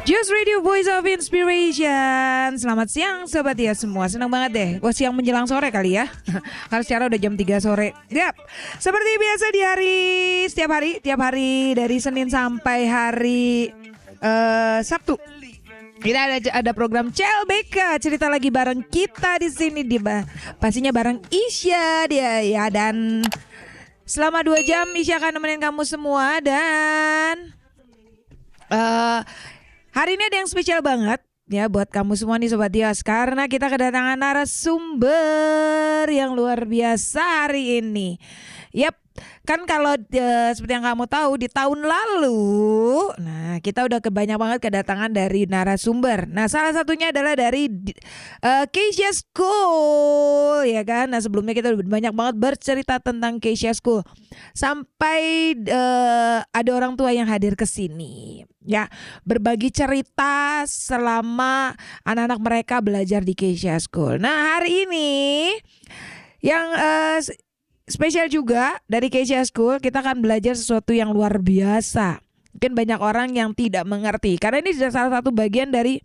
Just Radio Voice of Inspiration. Selamat siang Sobat ya semua. Senang banget deh. Wah, siang menjelang sore kali ya. Karena secara udah jam 3 sore. Yap. Seperti biasa di tiap hari dari Senin sampai hari Sabtu. Kita ada program CLBK, cerita lagi bareng kita di sini pastinya bareng Isya dia ya, dan selama 2 jam Isya akan nemenin kamu semua. Dan hari ini ada yang spesial banget ya buat kamu semua nih Sobat Dios, karena kita kedatangan narasumber yang luar biasa hari ini. Yap, kan kalau seperti yang kamu tahu di tahun lalu, nah kita udah banyak banget kedatangan dari narasumber. Nah salah satunya adalah dari Keisha School, ya kan. Nah sebelumnya kita udah banyak banget bercerita tentang Keisha School, sampai ada orang tua yang hadir ke sini, ya, berbagi cerita selama anak-anak mereka belajar di Keisha School. Nah hari ini yang spesial juga dari Keisha School, kita akan belajar sesuatu yang luar biasa. Mungkin banyak orang yang tidak mengerti, karena ini salah satu bagian dari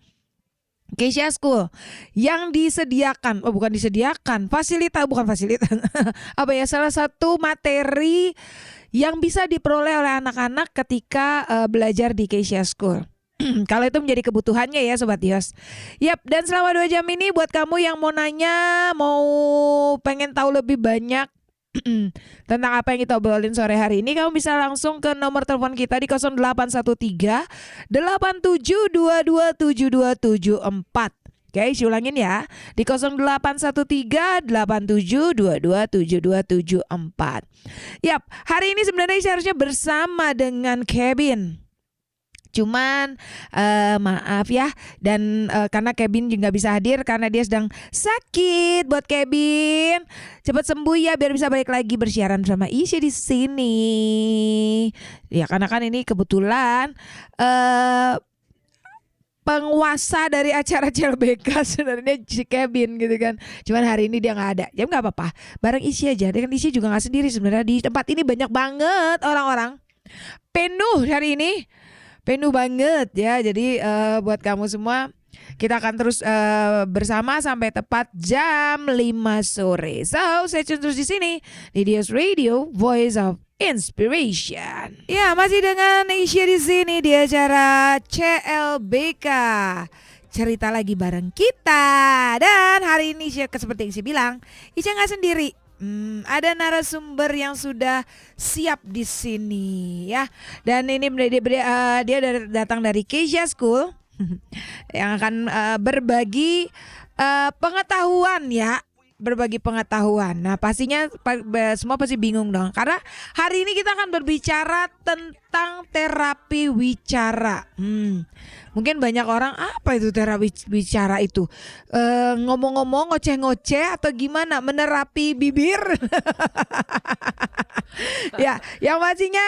Keisha School yang disediakan, bukan fasilitas apa ya, salah satu materi yang bisa diperoleh oleh anak-anak ketika belajar di Keisha School. Kalau itu menjadi kebutuhannya ya Sobat Dios. Yap, dan selama 2 jam ini buat kamu yang mau nanya, mau pengen tahu lebih banyak tentang apa yang kita obrolin sore hari ini, kamu bisa langsung ke nomor telepon kita di 0813 87227274. Oke, ulangin ya, di 0813 87227274. Yap, hari ini sebenarnya saya harusnya bersama dengan Kevin. Cuman maaf ya, dan karena Kevin juga bisa hadir karena dia sedang sakit. Buat Kevin, cepat sembuh ya biar bisa balik lagi bersiaran sama Isya di sini. Ya karena kan ini kebetulan penguasa dari acara CLBK sebenarnya si Kevin gitu kan. Cuman hari ini dia nggak ada. Ya nggak apa-apa, bareng Isya aja. Dan Isya juga nggak sendiri sebenarnya, di tempat ini banyak banget orang-orang. Penuh hari ini. Penuh banget ya. Jadi buat kamu semua, kita akan terus bersama sampai tepat jam 5 sore. So, saya terus di sini di Dios Radio, Voice of Inspiration. Ya, masih dengan Isya di sini di acara CLBK. Cerita lagi bareng kita. Dan hari ini Isya, seperti yang saya bilang, Isya nggak sendiri. Ada narasumber yang sudah siap di sini ya. Dan ini dia datang dari Keisha School yang akan berbagi pengetahuan ya. Berbagi pengetahuan. Nah pastinya semua pasti bingung dong, karena hari ini kita akan berbicara tentang terapi wicara. Mungkin banyak orang, apa itu terapi wicara itu? Ngomong-ngomong, ngoceh-ngoceh atau gimana? Menerapi bibir? Ya, yang pastinya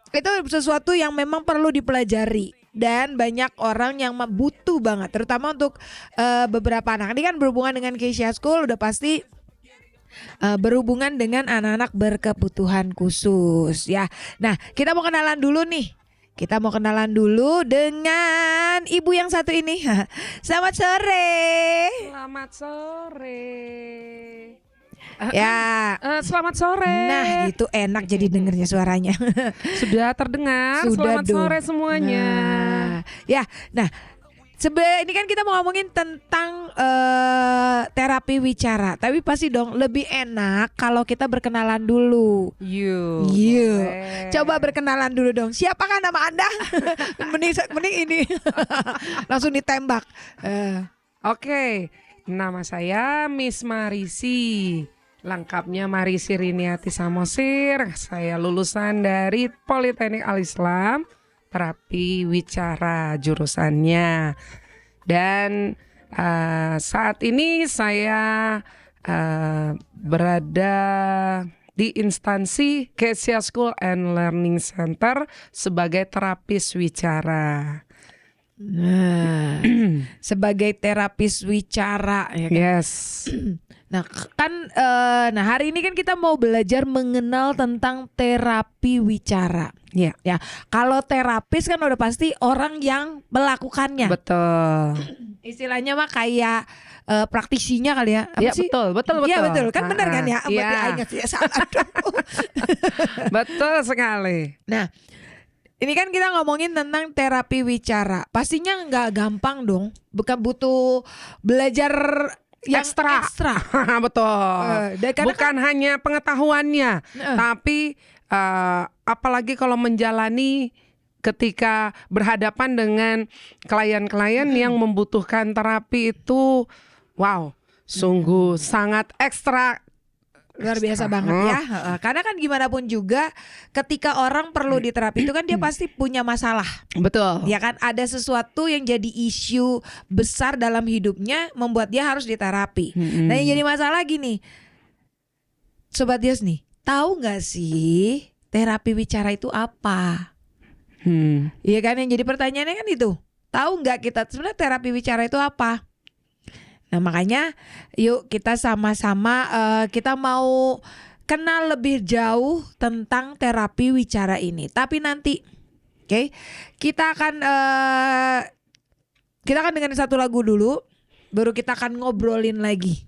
itu sesuatu yang memang perlu dipelajari. Dan banyak orang yang butuh banget, terutama untuk beberapa anak. Ini kan berhubungan dengan Keisha School, udah pasti berhubungan dengan anak-anak berkebutuhan khusus ya. Nah kita mau kenalan dulu nih. Kita mau kenalan dulu dengan ibu yang satu ini. Selamat sore. Selamat sore. Ya, selamat sore. Nah itu enak jadi dengernya suaranya. Sudah terdengar. Sudah selamat dong. Sore semuanya. Nah, ini kan kita mau ngomongin tentang terapi wicara. Tapi pasti dong lebih enak kalau kita berkenalan dulu. Yuk. Coba berkenalan dulu dong. Siapakah nama Anda? mending ini langsung ditembak. Oke. Nama saya Miss Marisi. Lengkapnya Marisi Riniati Samosir. Saya lulusan dari Politeknik Al-Islam, terapi wicara jurusannya. Dan saat ini saya berada di instansi Keisha School and Learning Center sebagai terapis wicara. Nah, sebagai terapis wicara ya kan. Yes. Nah kan, nah hari ini kan kita mau belajar mengenal tentang terapi wicara. Ya. Ya, kalau terapis kan udah pasti orang yang melakukannya. Betul. Istilahnya mah kayak praktisinya kali ya. Apa Ya sih? betul. Iya betul, kan benar kan ya? Iya. Berarti ya salah dong. Betul sekali. Nah, ini kan kita ngomongin tentang terapi wicara. Pastinya nggak gampang dong. Bukan butuh belajar yang Ekstra. Betul. karena Bukan hanya pengetahuannya, Heeh. tapi apalagi kalau menjalani ketika berhadapan dengan klien-klien yang membutuhkan terapi itu, wow, sungguh sangat ekstra. luar biasa banget ya. Karena kan gimana pun juga ketika orang perlu diterapi itu kan dia pasti punya masalah. Betul. Ya kan, ada sesuatu yang jadi isu besar dalam hidupnya membuat dia harus diterapi. Nah yang jadi masalah gini, Sobat Dios nih, tahu nggak sih terapi wicara itu apa? Iya kan, yang jadi pertanyaannya kan itu. Tahu nggak kita sebenarnya terapi wicara itu apa? Nah makanya yuk kita sama-sama kita mau kenal lebih jauh tentang terapi wicara ini. Tapi nanti, oke, kita akan dengerin satu lagu dulu, baru kita akan ngobrolin lagi.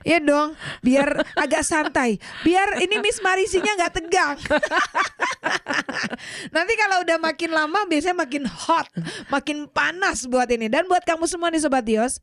Ya dong, biar agak santai, biar ini Miss Marisinya nggak tegang. Nanti kalau udah makin lama biasanya makin hot, makin panas buat ini. Dan buat kamu semua nih Sobat Dios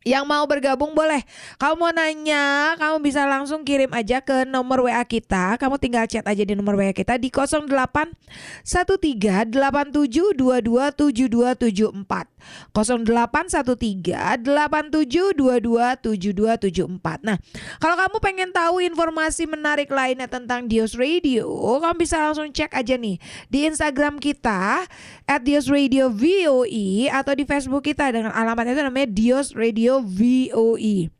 yang mau bergabung boleh. Kamu mau nanya, kamu bisa langsung kirim aja ke nomor WA kita. Kamu tinggal chat aja di nomor WA kita di 081387227274. 081387227274. Nah, kalau kamu pengen tahu informasi menarik lainnya tentang Dios Radio, kamu bisa langsung cek aja nih di Instagram kita @diosradiovoe atau di Facebook kita dengan alamat itu namanya Dios Radio VOE.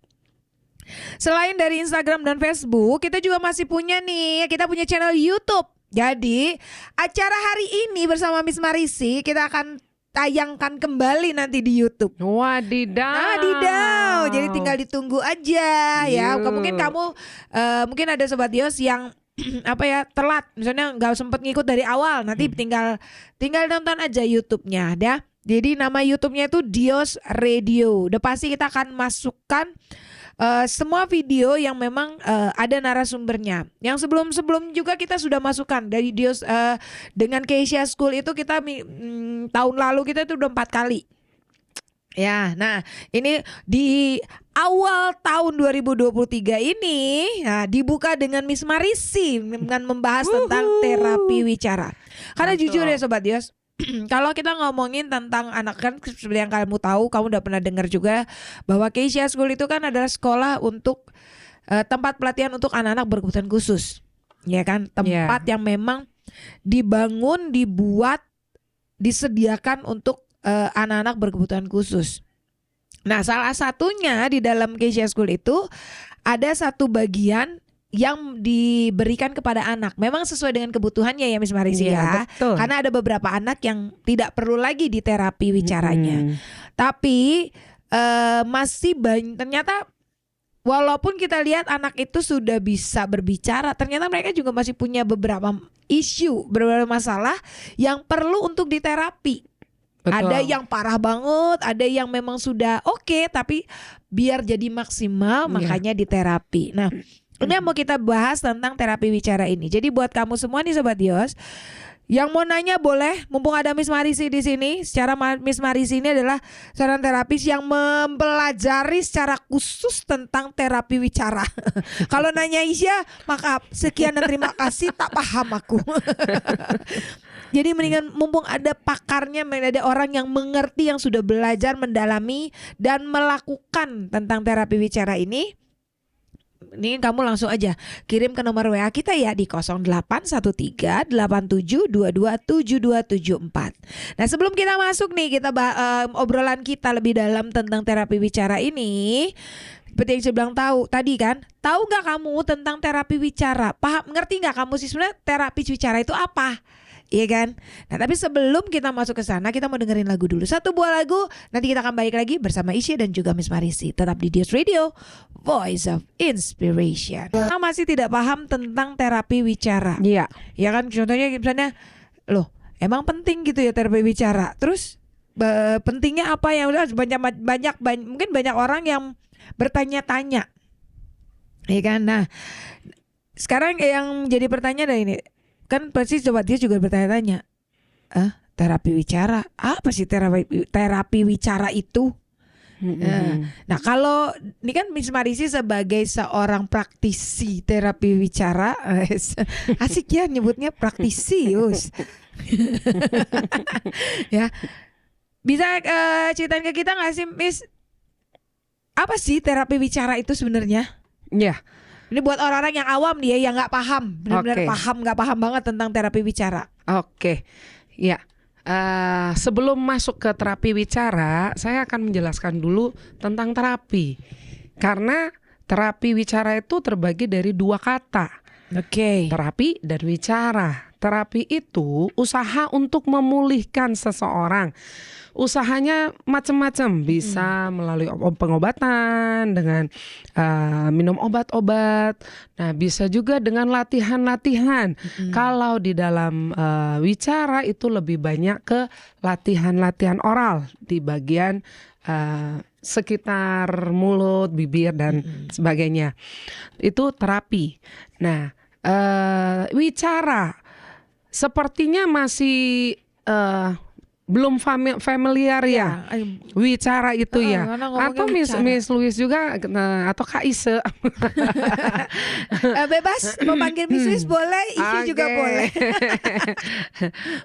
Selain dari Instagram dan Facebook, kita juga masih punya nih, kita punya channel YouTube. Jadi acara hari ini bersama Miss Marisi kita akan tayangkan kembali nanti di YouTube. Wadidaw. Jadi tinggal ditunggu aja ya. Yuk. Mungkin kamu mungkin ada Sobat Dios yang apa ya telat, misalnya nggak sempet ngikut dari awal, nanti tinggal nonton aja YouTube-nya, ya. Jadi nama YouTube-nya itu Dios Radio. Udah pasti kita akan masukkan semua video yang memang ada narasumbernya. Yang sebelum juga kita sudah masukkan dari Dios dengan Keisha School itu kita tahun lalu kita itu udah 4 kali. Ya, nah ini di awal tahun 2023 ini dibuka dengan Miss Marisi dengan membahas tentang terapi wicara. Karena Betul. jujur ya Sobat Dios, kalau kita ngomongin tentang anak, kan seperti yang kamu tahu, kamu udah pernah dengar juga bahwa Keisha School itu kan adalah sekolah untuk tempat pelatihan untuk anak-anak berkebutuhan khusus. Ya kan, tempat yang memang dibangun, dibuat, disediakan untuk anak-anak berkebutuhan khusus. Nah, salah satunya di dalam Keisha School itu ada satu bagian yang diberikan kepada anak. Memang sesuai dengan kebutuhannya ya Miss Marisi ya. Betul. Karena ada beberapa anak yang tidak perlu lagi diterapi wicaranya. Tapi masih banyak, ternyata walaupun kita lihat anak itu sudah bisa berbicara, ternyata mereka juga masih punya beberapa isu, beberapa masalah yang perlu untuk diterapi. Betul. Ada yang parah banget, ada yang memang sudah oke, tapi biar jadi maksimal makanya diterapi. Nah, ini yang mau kita bahas tentang terapi wicara ini. Jadi buat kamu semua nih Sobat Dios, yang mau nanya boleh, mumpung ada Miss Marisi di sini. Secara Miss Marisi ini adalah seorang terapis yang mempelajari secara khusus tentang terapi wicara. Kalau nanya Isya, maka sekian dan terima kasih, tak paham aku. Jadi mendingan mumpung ada pakarnya, ada orang yang mengerti, yang sudah belajar, mendalami dan melakukan tentang terapi wicara ini. Ini kamu langsung aja kirim ke nomor WA kita ya di 081387227274. Nah, sebelum kita masuk nih, kita obrolan kita lebih dalam tentang terapi wicara ini. Seperti yang saya bilang tadi kan, tahu nggak kamu tentang terapi wicara? Paham, ngerti nggak kamu sih sebenarnya terapi wicara itu apa? Iya kan? Nah tapi sebelum kita masuk ke sana, kita mau dengerin lagu dulu. Satu buah lagu, nanti kita akan balik lagi bersama Isya dan juga Miss Marisi. Tetap di Dios Radio, Voice of Inspiration. Kita masih tidak paham tentang terapi wicara. Iya. Ya kan, contohnya misalnya, loh emang penting gitu ya terapi wicara. Terus pentingnya apa yang udah banyak mungkin banyak orang yang bertanya-tanya. Ya kan? Nah sekarang yang jadi pertanyaan adalah ini. Kan pasti coba dia juga bertanya-tanya, terapi wicara apa sih terapi wicara itu? Nah kalau ini kan Miss Marisi sebagai seorang praktisi terapi wicara, asik ya nyebutnya praktisi, ya bisa ceritain ke kita nggak sih Miss, apa sih terapi wicara itu sebenarnya? Iya. Ini buat orang-orang yang awam nih ya, yang nggak paham, benar-benar nggak paham banget tentang terapi wicara. Oke, ya. Sebelum masuk ke terapi wicara, saya akan menjelaskan dulu tentang terapi. Karena terapi wicara itu terbagi dari dua kata. Oke. Terapi dan wicara. Terapi itu usaha untuk memulihkan seseorang. Usahanya macam-macam, bisa melalui pengobatan dengan minum obat-obat. Nah, bisa juga dengan latihan-latihan. Kalau di dalam wicara itu lebih banyak ke latihan-latihan oral di bagian sekitar mulut, bibir dan sebagainya. Itu terapi. Nah, wicara sepertinya masih belum familiar ya, wicara itu ya. Atau Miss Louis juga atau Kak Ise. Bebas mau panggil Miss Louis boleh, Isi juga boleh.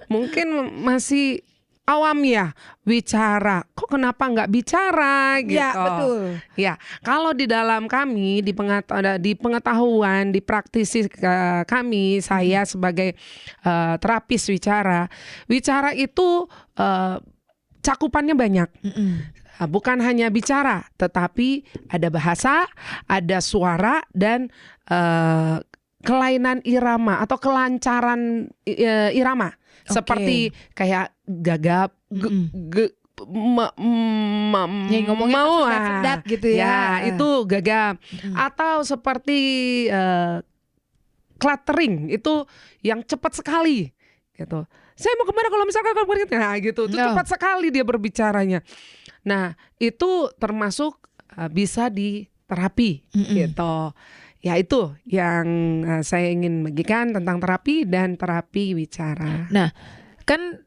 Mungkin masih awam ya wicara. Kok kenapa nggak bicara gitu? Ya betul. Ya kalau di dalam kami di pengetahuan di praktisi kami, saya sebagai terapis wicara itu cakupannya banyak. Bukan hanya bicara, tetapi ada bahasa, ada suara dan kelainan irama atau kelancaran irama. Seperti kayak gagap, ngomongnya sedat gitu ya. Itu gagap. Atau seperti cluttering, itu yang cepat sekali gitu. Saya mau kemana kalau misalkan gitu. Itu cepat sekali dia berbicaranya. Nah, itu termasuk bisa di terapi gitu. Ya itu yang saya ingin bagikan tentang terapi dan terapi wicara. Nah, kan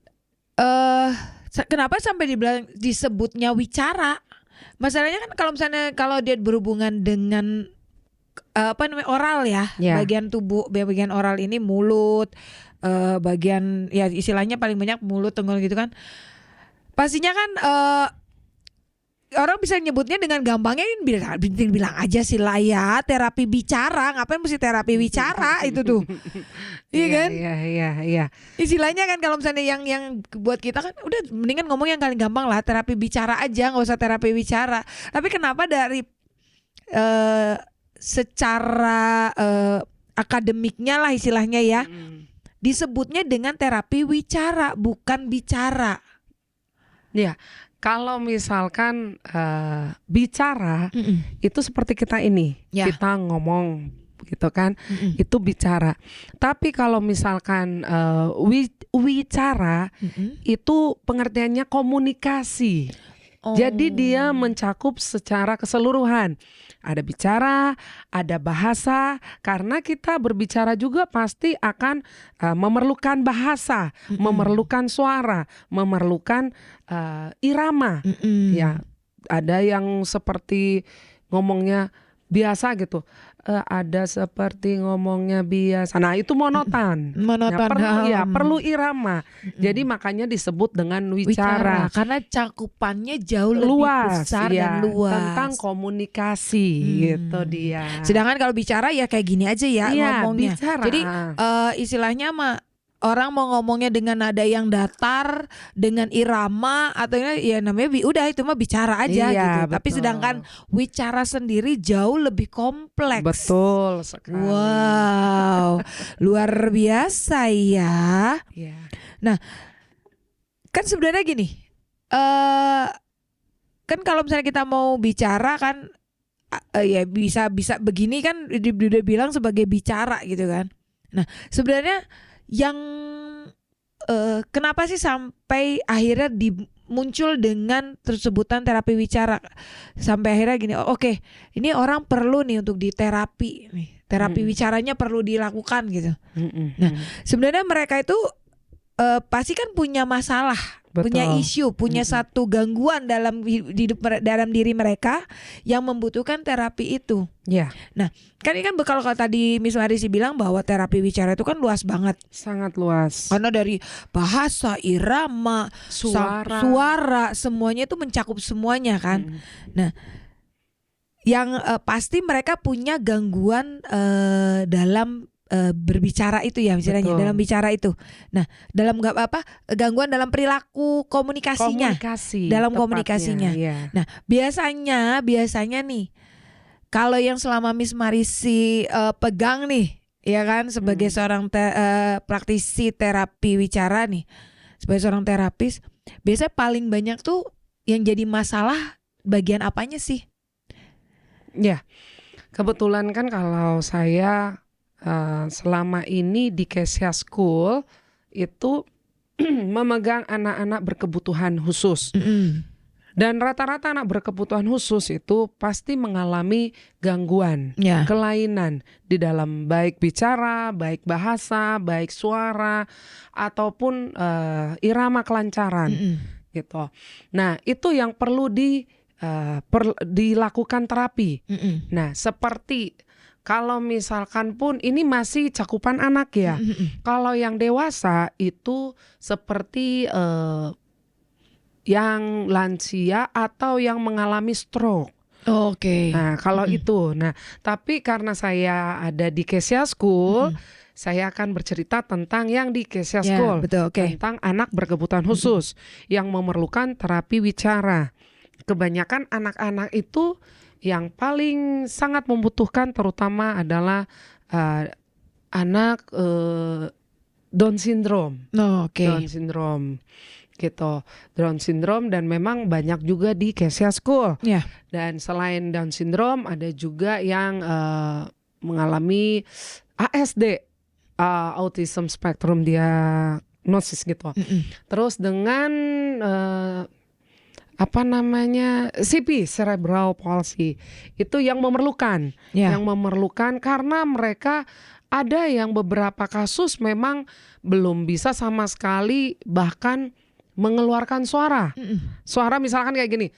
kenapa sampai disebutnya wicara? Masalahnya kan kalau misalnya kalau dia berhubungan dengan oral ya, bagian tubuh, bagian oral ini mulut, bagian ya istilahnya paling banyak mulut, tenggorokan gitu kan. Pastinya kan orang bisa nyebutnya dengan gampangnya bilang aja sih lah ya terapi bicara, ngapain mesti terapi wicara itu tuh. Iya kan? Iya. Istilahnya kan kalau misalnya yang buat kita kan udah mendingan ngomong yang paling gampang lah, terapi bicara aja, nggak usah terapi wicara. Tapi kenapa dari secara akademiknya lah istilahnya ya disebutnya dengan terapi wicara bukan bicara? Ya. Kalau misalkan bicara itu seperti kita ini, kita ngomong gitu kan, itu bicara. Tapi kalau misalkan wicara itu pengertiannya komunikasi. Jadi dia mencakup secara keseluruhan. Ada bicara, ada bahasa, karena kita berbicara juga pasti akan memerlukan bahasa, memerlukan suara, memerlukan irama. Ya, ada yang seperti ngomongnya biasa gitu. Ada seperti ngomongnya biasa. Nah, itu monoton. Perlu irama. Jadi makanya disebut dengan wicara. Karena cakupannya jauh lebih besar dan luas. Tentang komunikasi gitu dia. Sedangkan kalau bicara ya kayak gini aja ya ngomongnya. Bicara. Jadi istilahnya mah orang mau ngomongnya dengan nada yang datar, dengan irama, atau ya namanya udah itu mah bicara aja gitu. Betul. Tapi sedangkan wicara sendiri jauh lebih kompleks. Betul sekali. Wow, luar biasa ya. Kan sebenarnya gini, kan kalau misalnya kita mau bicara kan, ya bisa begini kan udah bilang sebagai bicara gitu kan. Nah sebenarnya yang kenapa sih sampai akhirnya muncul dengan tersebutan terapi bicara, sampai akhirnya gini, oke, ini orang perlu nih untuk diterapi nih, terapi bicaranya perlu dilakukan gitu. Nah sebenarnya mereka itu pasti kan punya masalah, punya isu, punya satu gangguan dalam dalam diri mereka yang membutuhkan terapi itu. Ya, Nah, kan ini kan kalau tadi Miss Marisi bilang bahwa terapi bicara itu kan luas banget. sangat luas. Karena dari bahasa, irama, suara semuanya itu mencakup semuanya kan. Nah, yang pasti mereka punya gangguan dalam berbicara itu ya, misalnya dalam bicara itu. Nah, dalam gangguan dalam perilaku komunikasinya, dalam komunikasinya. Ya. Nah, biasanya nih, kalau yang selama Miss Marisi pegang nih, ya kan, sebagai seorang praktisi terapi wicara nih, sebagai seorang terapis, biasanya paling banyak tuh yang jadi masalah bagian apanya sih? Ya, kebetulan kan kalau saya selama ini di Kesia School itu memegang anak-anak berkebutuhan khusus. Dan rata-rata anak berkebutuhan khusus itu pasti mengalami gangguan, kelainan di dalam baik bicara, baik bahasa, baik suara, ataupun irama kelancaran gitu. Nah, itu yang perlu dilakukan terapi. Nah, seperti kalau misalkan pun ini masih cakupan anak ya. Kalau yang dewasa itu seperti yang lansia atau yang mengalami stroke. Oke. Nah, kalau itu. Nah, tapi karena saya ada di Kesia School, saya akan bercerita tentang yang di Kesia School. Betul, tentang anak berkebutuhan khusus yang memerlukan terapi wicara. Kebanyakan anak-anak itu yang paling sangat membutuhkan terutama adalah anak Down syndrome. Down syndrome gitu. Down syndrome, dan memang banyak juga di Kesia School. Dan selain Down syndrome ada juga yang mengalami ASD, Autism Spectrum Diagnosis gitu. Terus dengan CP, cerebral palsy, itu yang memerlukan, karena mereka ada yang beberapa kasus memang belum bisa sama sekali bahkan mengeluarkan suara. Suara misalkan kayak gini,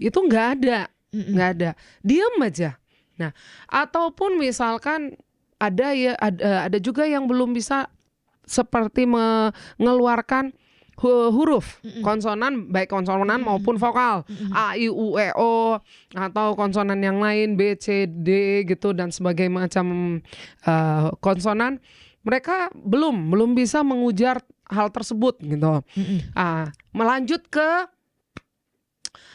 itu nggak ada, diam aja. Nah, ataupun misalkan ada juga yang belum bisa seperti mengeluarkan huruf konsonan, baik konsonan maupun vokal, a i u e o, atau konsonan yang lain b c d gitu dan sebagainya macam konsonan, mereka belum bisa mengujar hal tersebut gitu. Melanjut ke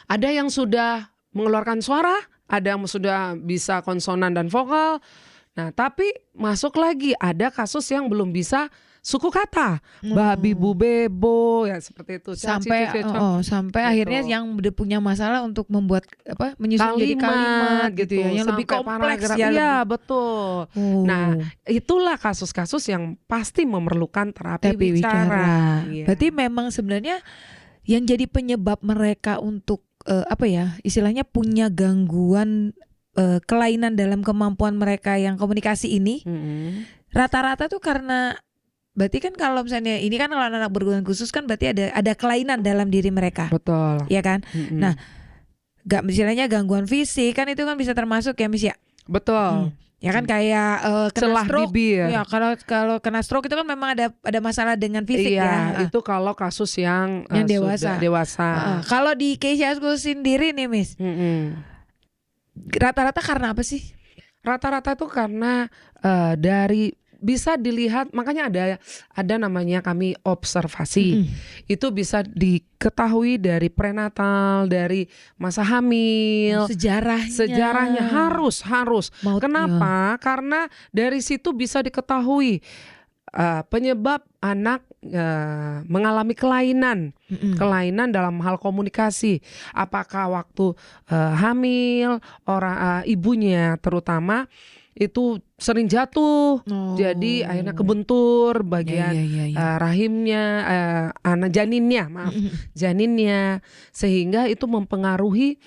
ada yang sudah mengeluarkan suara, ada yang sudah bisa konsonan dan vokal. Nah, tapi masuk lagi ada kasus yang belum bisa suku kata, babi bu bebo, ya seperti itu. Sampai akhirnya yang udah punya masalah untuk membuat menyusun jadi kalimat gitu ya, yang lebih kompleks ya. Iya, betul. Nah, itulah kasus-kasus yang pasti memerlukan terapi bicara. Berarti memang sebenarnya yang jadi penyebab mereka untuk istilahnya punya gangguan kelainan dalam kemampuan mereka yang komunikasi ini, rata-rata tuh karena, berarti kan kalau misalnya ini kan kalau anak berkebutuhan khusus kan berarti ada kelainan dalam diri mereka. Betul. Iya kan? Nah, misalnya gangguan fisik kan itu kan bisa termasuk ya, Miss ya? Betul. Ya kan, kayak kena stroke. Ya, kalau kena stroke itu kan memang ada masalah dengan fisik ya. Itu kalau kasus yang dewasa. Kalau di Kesia School sendiri nih, Miss, rata-rata karena apa sih? Rata-rata itu karena dari bisa dilihat, makanya ada namanya kami observasi. Itu bisa diketahui dari prenatal, dari masa hamil, sejarahnya harus. Kenapa? Karena dari situ bisa diketahui penyebab anak mengalami kelainan dalam hal komunikasi. Apakah waktu hamil ibunya terutama itu sering jatuh, jadi akhirnya kebentur bagian rahimnya, janinnya, sehingga itu mempengaruhi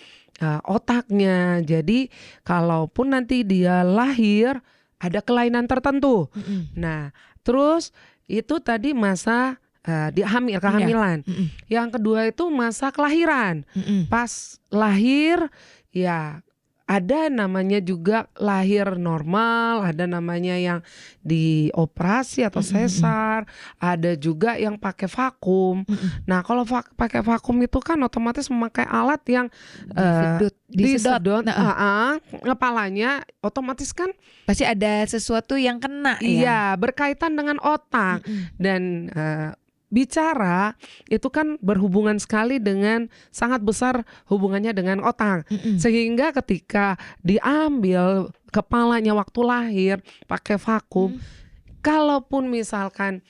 otaknya. Jadi kalaupun nanti dia lahir ada kelainan tertentu. Nah, terus itu tadi masa kehamilan. Yang kedua itu masa kelahiran. Pas lahir ya ada namanya juga lahir normal, ada namanya yang dioperasi atau sesar, ada juga yang pakai vakum. Nah, kalau pakai vakum itu kan otomatis memakai alat yang disedot, kepalanya otomatis kan pasti ada sesuatu yang kena. Iya, berkaitan dengan otak dan bicara itu kan berhubungan sekali dengan sangat besar hubungannya dengan otak. Sehingga ketika diambil kepalanya waktu lahir pakai vakum, kalaupun misalkan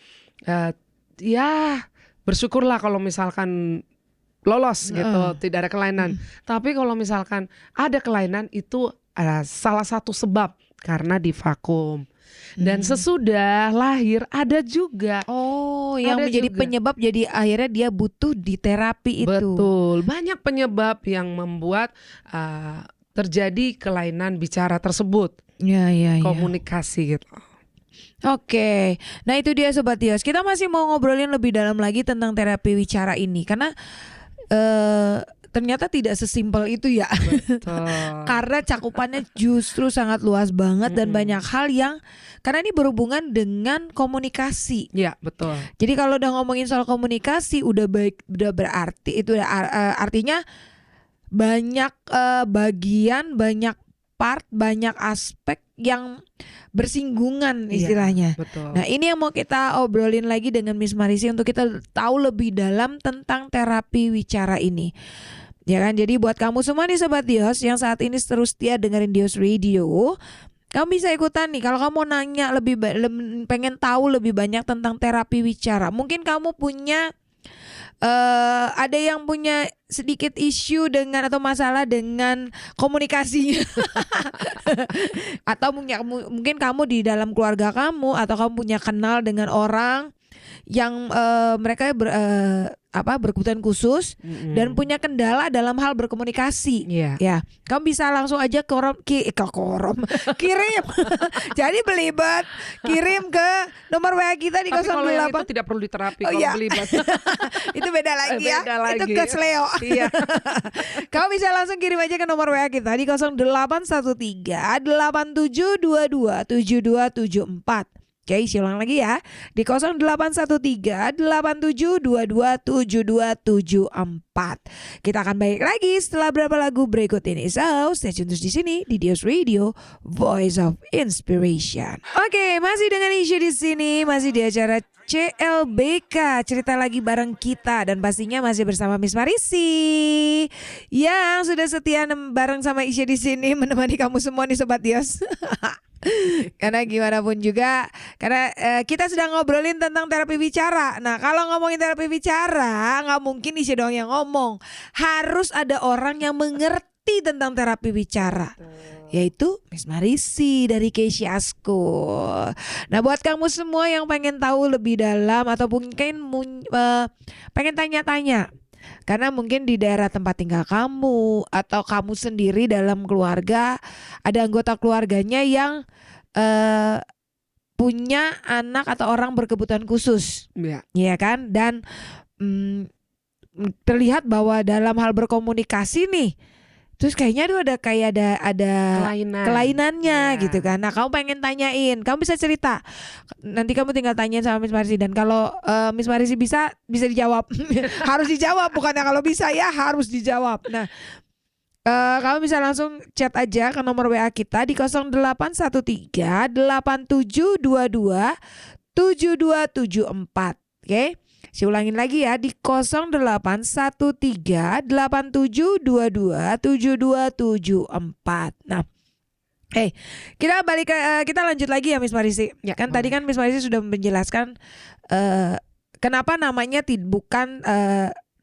ya bersyukurlah kalau misalkan lolos gitu, tidak ada kelainan. Tapi kalau misalkan ada kelainan itu salah satu sebab karena di vakum. Dan sesudah lahir ada juga yang menjadi penyebab, jadi akhirnya dia butuh di terapi itu. Betul, banyak penyebab yang membuat terjadi kelainan bicara tersebut. Komunikasi gitu. Oke, nah itu dia Sobat Dios. Kita masih mau ngobrolin lebih dalam lagi tentang terapi wicara ini karena ternyata tidak sesimpel itu ya. Karena cakupannya justru sangat luas banget dan banyak hal yang karena ini berhubungan dengan komunikasi. Ya, betul. Jadi kalau udah ngomongin soal komunikasi udah berarti itu artinya banyak bagian, banyak part, banyak aspek yang bersinggungan istilahnya. Betul. Nah, ini yang mau kita obrolin lagi dengan Miss Marisi untuk kita tahu lebih dalam tentang terapi wicara ini. Ya kan, jadi buat kamu semua nih Sobat Dios yang saat ini terus setia dengerin Dios Radio, kamu bisa ikutan nih. Kalau kamu nanya pengen tahu lebih banyak tentang terapi wicara, mungkin kamu punya ada yang punya sedikit isu dengan atau masalah dengan komunikasi atau mungkin kamu di dalam keluarga kamu atau kamu punya kenal dengan orang yang mereka berkebutuhan khusus dan punya kendala dalam hal berkomunikasi. Ya, kamu bisa langsung aja kirim. Jadi belibet kirim ke nomor WA kita di 08. Tapi kalau yang itu tidak perlu diterapi kalau belibet. Itu beda lagi ya. Itu kesleo. Iya. Kamu bisa langsung kirim aja ke nomor WA kita di 0813 8722 7274. Oke, isi ulang lagi ya. Di 0813 8722 7274. Kita akan balik lagi setelah beberapa lagu berikut ini. So, stay tune terus di sini di Dios Radio, Voice of Inspiration. Oke, masih dengan isu di sini, masih di acara CLBK, cerita lagi bareng kita dan pastinya masih bersama Miss Marisi yang sudah setia bareng sama Isya di sini menemani kamu semua nih Sobat Dios. Karena gimana pun juga, karena kita sedang ngobrolin tentang terapi bicara. Nah, kalau ngomongin terapi bicara, nggak mungkin Isya doang yang ngomong. Harus ada orang yang mengerti tentang terapi bicara, yaitu Miss Marisi dari Keisha School. Nah, buat kamu semua yang pengen tahu lebih dalam atau mungkin pengen tanya-tanya, karena mungkin di daerah tempat tinggal kamu atau kamu sendiri dalam keluarga ada anggota keluarganya yang punya anak atau orang berkebutuhan khusus, ya kan? Dan terlihat bahwa dalam hal berkomunikasi nih, terus kayaknya tuh ada kelainannya gitu kan. Nah, kamu pengen tanyain, kamu bisa cerita. Nanti kamu tinggal tanyain sama Miss Marisi, dan kalau Miss Marisi bisa dijawab. Harus dijawab, bukannya kalau bisa ya harus dijawab. Nah, kamu bisa langsung chat aja ke nomor WA kita di 0813 8722 7274. Oke? Saya ulangin lagi ya di 0813 8722 7274. Nah, Kita balik ke kita lanjut lagi ya Miss Marisi. Ya, Kan boleh. tadi kan Miss Marisi sudah menjelaskan kenapa namanya bukan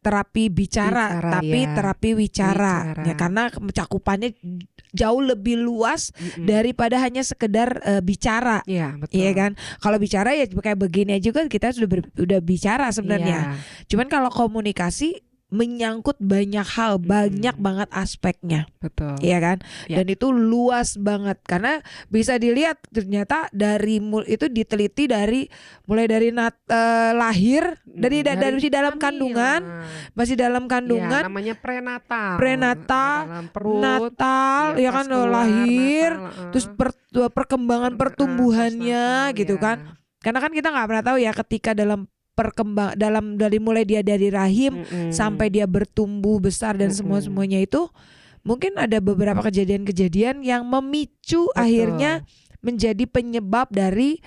terapi bicara, Bicara, tapi ya. terapi wicara. Wicara. Ya karena cakupannya jauh lebih luas daripada hanya sekedar bicara. Iya, betul. Iya kan? Kalau bicara ya kayak begini aja kan kita udah bicara sebenarnya. Iya, Cuman kalau komunikasi menyangkut banyak hal, banyak banget aspeknya. betul. Iya kan? Ya. Dan itu luas banget karena bisa dilihat ternyata itu diteliti mulai dari lahir dari dalam kandungan, masih dalam Ya, kandungan, namanya prenatal. prenatal, Dalam perut, natal, ya pas kan keluar, lahir, natal, terus perkembangan pertumbuhannya postnatal, gitu ya. kan. Karena kan kita nggak pernah tahu ya ketika dari mulai dia dari rahim sampai dia bertumbuh besar dan semuanya itu mungkin ada beberapa kejadian-kejadian yang memicu akhirnya menjadi penyebab dari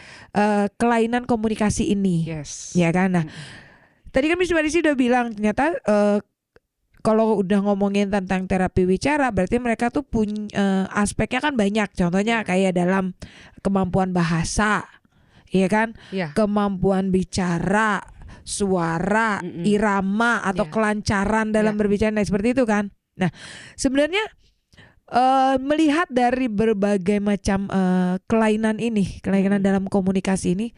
kelainan komunikasi ini. Yes. Ya kan? Nah, tadi kan Miss Marisi udah bilang ternyata kalau udah ngomongin tentang terapi wicara berarti mereka tuh punya aspeknya kan banyak. Contohnya kayak dalam kemampuan bahasa. Iya kan? Ya. Kemampuan bicara, suara, irama atau kelancaran dalam berbicara seperti itu kan. Nah, sebenarnya melihat dari berbagai macam kelainan dalam komunikasi ini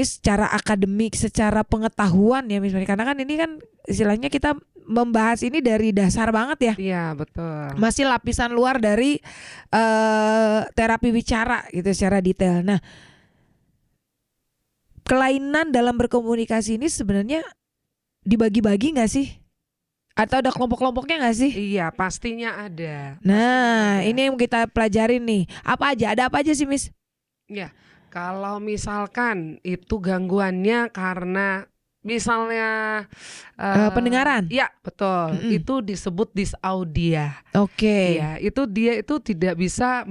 secara akademik, secara pengetahuan ya misalnya, karena kan ini kan istilahnya kita membahas ini dari dasar banget ya. Iya, betul. Masih lapisan luar dari terapi bicara gitu secara detail. Nah, kelainan dalam berkomunikasi ini sebenarnya dibagi-bagi nggak sih? Atau ada kelompok-kelompoknya nggak sih? Iya, pastinya ada. Nah, ini yang kita pelajarin nih. Apa aja? Ada apa aja sih, Miss? Ya, kalau misalkan itu gangguannya karena misalnya Pendengaran. ya, betul. Itu disebut dysaudia. Oke. Ya, itu dia itu tidak bisa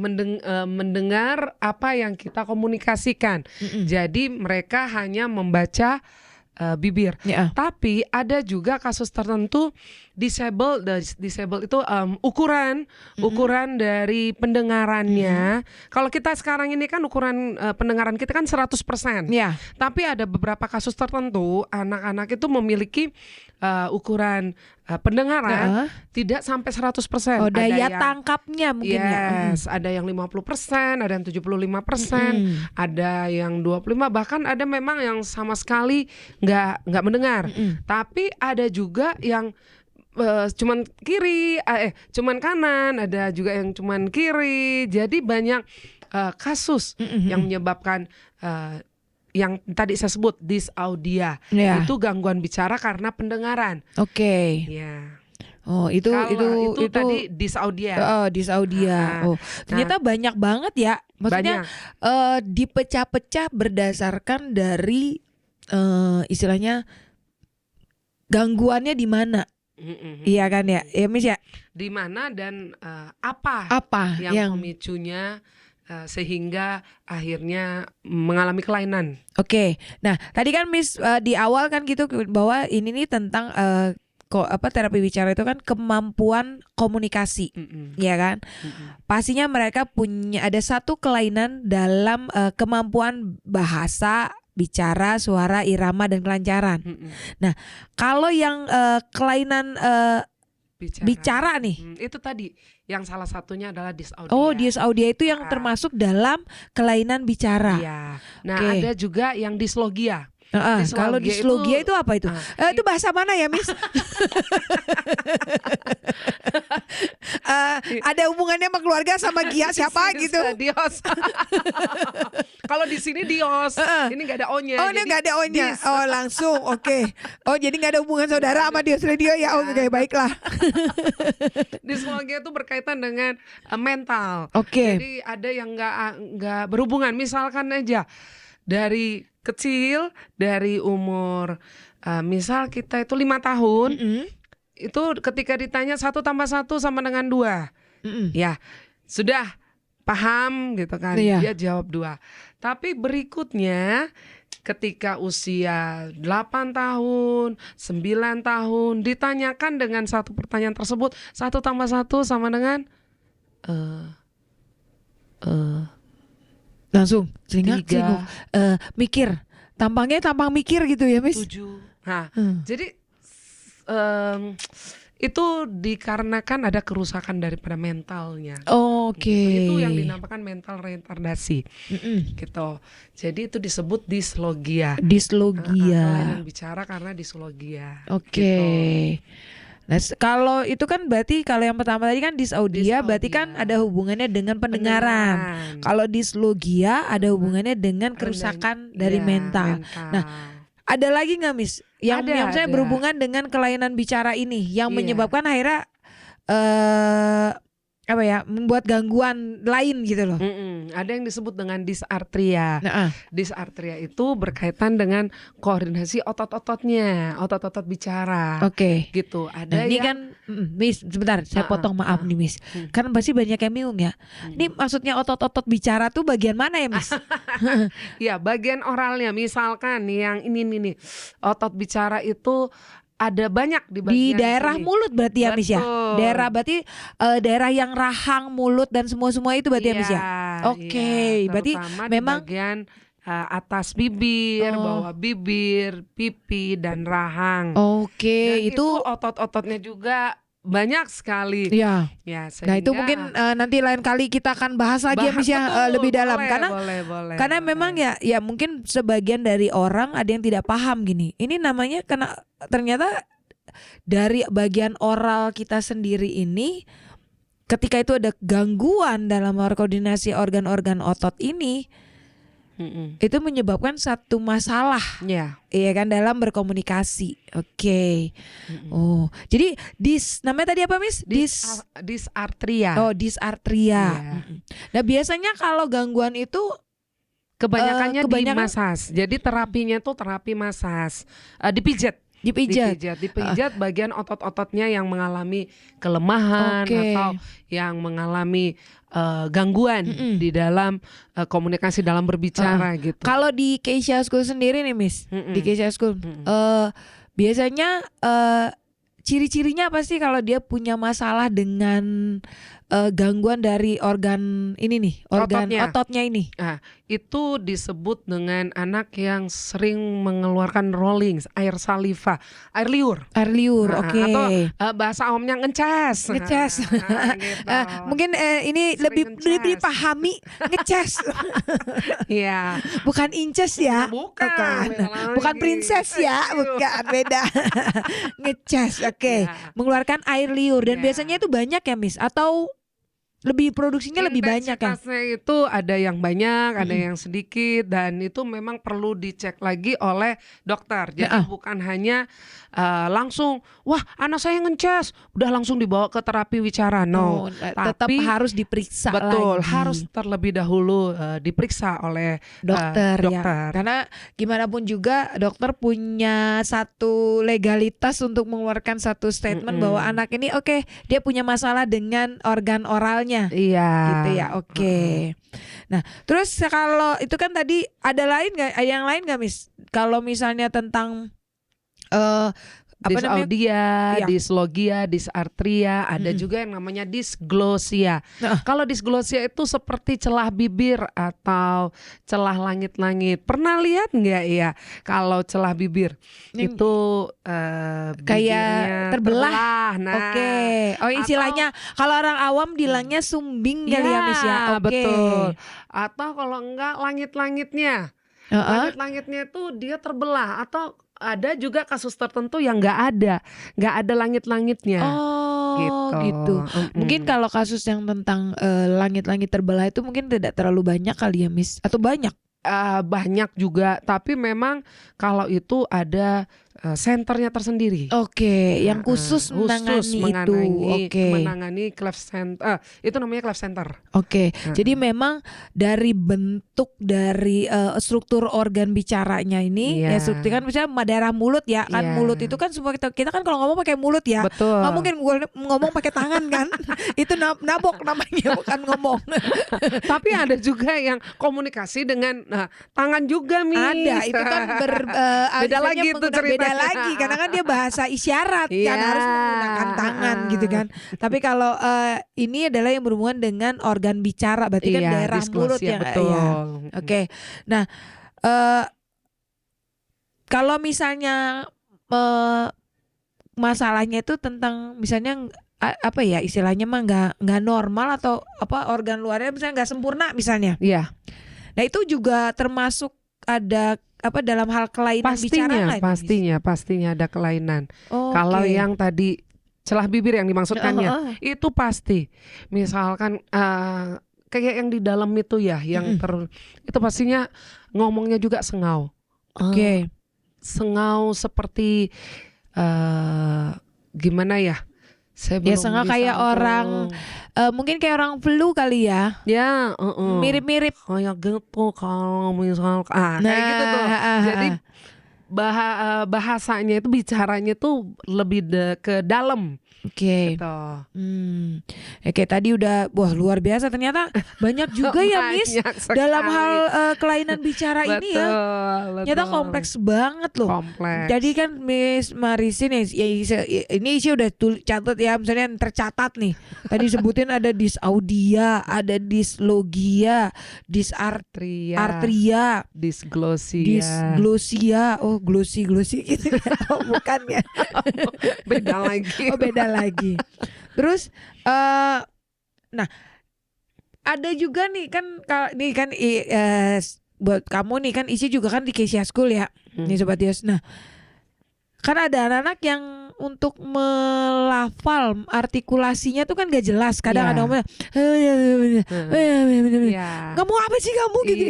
mendengar apa yang kita komunikasikan. Jadi mereka hanya membaca bibir. Ya. Tapi ada juga kasus tertentu disable itu ukuran dari pendengarannya. Kalau kita sekarang ini kan ukuran pendengaran kita kan 100%. Ya. Tapi ada beberapa kasus tertentu anak-anak itu memiliki ukuran pendengaran tidak sampai 100%. Oh, Ada daya yang- tangkapnya mungkin ya. Yes, ada yang 50%, ada yang 75%, ada yang 25%, bahkan ada memang yang sama sekali nggak mendengar. Tapi ada juga yang cuman cuman kanan, ada juga yang cuman kiri. Jadi banyak kasus yang menyebabkan yang tadi saya sebut dysaudia. Ya. Itu gangguan bicara karena pendengaran. Oke. Ya. Oh, itu Tadi dysaudia. dysaudia. Oh, ternyata banyak banget ya. Maksudnya dipecah-pecah berdasarkan dari istilahnya gangguannya di mana. Iya kan ya? Ya Miss ya. Di mana dan apa yang memicunya sehingga akhirnya mengalami kelainan. Oke. Nah, tadi kan Miss di awal kan gitu bahwa ini nih tentang terapi bicara itu kan kemampuan komunikasi. Ya kan? Pastinya mereka ada satu kelainan dalam kemampuan bahasa, bicara, suara, irama dan kelancaran. Nah, kalau yang kelainan bicara nih. Itu tadi yang salah satunya adalah dysaudia. Oh, dysaudia itu yang termasuk dalam kelainan bicara. Iya. Nah, ada juga yang dislogia. Kalau dislogia itu apa itu? Itu bahasa mana ya, Miss? Ada hubungannya sama keluarga sama Gia siapa gitu? Dios. Kalau di sini Dios, ini nggak ada O-nya. Oh, ini nggak ada O-nya. Oh, langsung. Oke. Oh, jadi nggak ada hubungan saudara sama Dios Radio ya? Oke, baiklah. Dislogia itu berkaitan dengan mental. Oke. Jadi ada yang nggak berhubungan. Misalkan aja dari kecil, dari umur misal kita itu 5 tahun, itu ketika ditanya 1 tambah 1 sama dengan 2, ya sudah paham gitu kan, dia jawab 2. Tapi berikutnya ketika usia 8 tahun, 9 tahun ditanyakan dengan satu pertanyaan tersebut, 1 tambah 1 sama dengan Langsung celingak, Tiga. mikir. Tampang mikir gitu ya, Miss? 7. Nah, jadi itu dikarenakan ada kerusakan daripada mentalnya. Oke. Itu yang dinamakan mental retardasi. Gitu. Jadi itu disebut dislogia. Dislogia. Kelainan bicara karena dislogia. Oke. Gitu. Nah, kalau itu kan berarti kalau yang pertama tadi kan disaudia, berarti kan ada hubungannya dengan pendengaran. Kalau dislogia ada hubungannya dengan kerusakan dari mental. Nah, ada lagi nggak, Miss? Yang saya berhubungan dengan kelainan bicara ini yang menyebabkan akhirnya membuat gangguan lain gitu loh. Ada yang disebut dengan dysarthria. Dysarthria itu berkaitan dengan koordinasi otot-ototnya, otot-otot bicara. Oke. Gitu. Ada ini yang kan, Miss, sebentar, saya potong, maaf nih, Miss. Kan pasti banyak yang bingung ya. Ini maksudnya otot-otot bicara tuh bagian mana ya, Miss? Ya, bagian oralnya. Misalkan yang ini nih, otot bicara itu ada banyak di bagian daerah sini. Mulut berarti ya, Miss ya. Daerah berarti daerah yang rahang, mulut dan semua itu berarti ya, Miss ya. Oke, berarti memang di bagian atas bibir, bawah bibir, pipi dan rahang. Oke, Dan itu otot-ototnya juga banyak sekali. Ya. Sehingga, nah itu mungkin nanti lain kali kita akan bahas lagi ya, Miss ya, lebih dalam karena memang ya mungkin sebagian dari orang ada yang tidak paham gini. Ini namanya ternyata dari bagian oral kita sendiri ini, ketika itu ada gangguan dalam koordinasi organ-organ otot ini, itu menyebabkan satu masalah, iya kan, dalam berkomunikasi. Oke. Jadi namanya tadi apa, Miss? Dysarthria. Dysarthria. Nah biasanya kalau gangguan itu kebanyakannya di masas. Jadi terapinya tuh terapi masas, dipijat bagian otot-ototnya yang mengalami kelemahan atau yang mengalami gangguan di dalam komunikasi dalam berbicara gitu. Kalau di Keisha School sendiri nih, Miss, di Keisha School biasanya ciri-cirinya apa sih kalau dia punya masalah dengan gangguan dari organ ini nih, organ ototnya ini? Itu disebut dengan anak yang sering mengeluarkan rolling, air saliva, air liur. Oke. Atau bahasa omnya ngeces. Gitu. Mungkin ini lebih dipahami ngeces. Iya. Bukan inces ya. Bukan princess ya, bukan, beda. Ngeces. Oke. Mengeluarkan air liur dan biasanya itu banyak ya, Miss, atau produksinya lebih banyak ya? Intensitasnya itu ada yang banyak, ada yang sedikit, dan itu memang perlu dicek lagi oleh dokter. Jadi bukan hanya langsung, wah anak saya ngeces, udah langsung dibawa ke terapi wicara. Tetap harus diperiksa. Betul, lagi. harus terlebih dahulu diperiksa oleh dokter. Ya. Karena gimana pun juga dokter punya satu legalitas untuk mengeluarkan satu statement bahwa anak ini dia punya masalah dengan organ oralnya. Iya. Gitu ya. Oke. Nah, terus kalau itu kan tadi ada yang lain nggak, Miss? Kalau misalnya tentang dysaudia, dislogia, dysarthria, ada juga yang namanya dysglosia. Kalau dysglosia itu seperti celah bibir atau celah langit-langit. Pernah lihat nggak ya kalau celah bibir itu kayak terbelah. Istilahnya kalau orang awam bilangnya sumbing kali ya, Miss ya. Betul. Atau kalau enggak langit-langitnya. Langit-langitnya itu dia terbelah, atau ada juga kasus tertentu yang nggak ada langit-langitnya. Gitu. Mungkin kalau kasus yang tentang langit-langit terbelah itu mungkin tidak terlalu banyak kali ya, Miss, atau banyak? Banyak juga, tapi memang kalau itu ada senternya tersendiri. Yang khusus menangani cleft center. Itu namanya cleft center. Jadi memang dari bentuk dari struktur organ bicaranya ini, ya struktur kan misalnya daerah mulut ya, kan mulut itu kan semua kita kan kalau ngomong pakai mulut ya. Betul. Nggak mungkin ngomong pakai tangan kan? Itu nabok namanya, bukan ngomong. Tapi ada juga yang komunikasi dengan tangan juga, Miss. Ada, itu kan beda lagi tuh ceritanya. beda lagi karena kan dia bahasa isyarat kan harus menggunakan tangan gitu kan. Tapi kalau ini adalah yang berhubungan dengan organ bicara, berarti kan daerah mulut yang betul. Oke. Nah, kalau misalnya masalahnya itu tentang misalnya apa ya istilahnya mah nggak normal atau apa organ luarnya misalnya nggak sempurna misalnya. Iya. Nah itu juga termasuk ada apa dalam hal kelainan bicara nggak? Pastinya ada kelainan. Oh, kalau yang tadi celah bibir yang dimaksudkannya itu pasti. Misalkan kayak yang di dalam itu ya, yang itu pastinya ngomongnya juga sengau. Oke. Sengau seperti gimana ya? Saya belum sengau bisa kayak orang mungkin kayak orang flu kali ya. Ya, mirip-mirip kayak gitu kalau misal kayak gitu tuh. Jadi bahasanya itu bicaranya tuh lebih ke dalam. Oke. Gitu. Oke, tadi udah wah luar biasa ternyata banyak juga ya Miss dalam hal kelainan bicara ini ya. Ternyata kompleks banget loh. Kompleks. Jadi kan Miss Marisin ini Isi udah catat ya, misalnya yang tercatat nih. Tadi sebutin ada disaudia, ada dislogia, disartria, disglosia. Oh, glosi gitu ya. Oh, bukan ya. Beda lagi. Oh, beda lagi. Terus nah ada juga nih kan buat kamu nih kan Isi juga kan di Kesia School ya. Nih Sobat Yos. Nah, kan ada anak-anak yang untuk melafal artikulasinya tuh kan gak jelas. Kadang ada ngomongnya ngomong apa sih kamu gitu.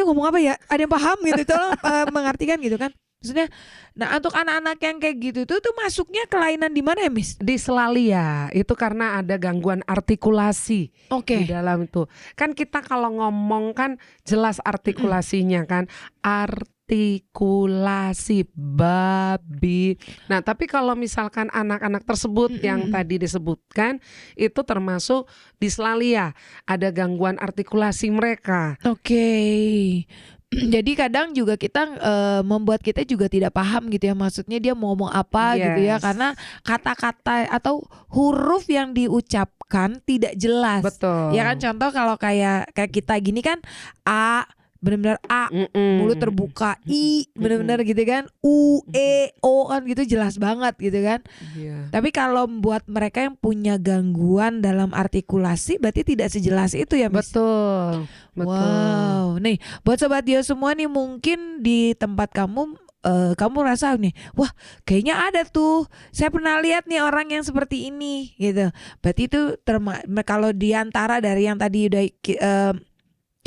Ngomong apa ya? Ada yang paham gitu, tolong mengartikan gitu kan. Maksudnya, nah untuk anak-anak yang kayak gitu tuh masuknya kelainan di mana ya Miss? Di selalia, itu karena ada gangguan artikulasi di dalam itu. Kan kita kalau ngomong kan jelas artikulasinya kan, artikulasi babi. Nah tapi kalau misalkan anak-anak tersebut yang tadi disebutkan itu termasuk dislalia, ada gangguan artikulasi mereka. Jadi kadang juga kita membuat kita juga tidak paham gitu ya, maksudnya dia mau ngomong apa gitu ya, karena kata-kata atau huruf yang diucapkan tidak jelas. Betul. Ya kan, contoh kalau kayak kita gini kan A benar-benar A, mulut terbuka, I benar-benar gitu kan, U, E, O kan gitu jelas banget gitu kan. Tapi kalau buat mereka yang punya gangguan dalam artikulasi berarti tidak sejelas itu ya Miss? Betul. Wow, nih buat Sobat Dio semua nih mungkin di tempat kamu kamu rasa nih, wah kayaknya ada tuh, saya pernah lihat nih orang yang seperti ini gitu. Berarti itu kalau diantara dari yang tadi udah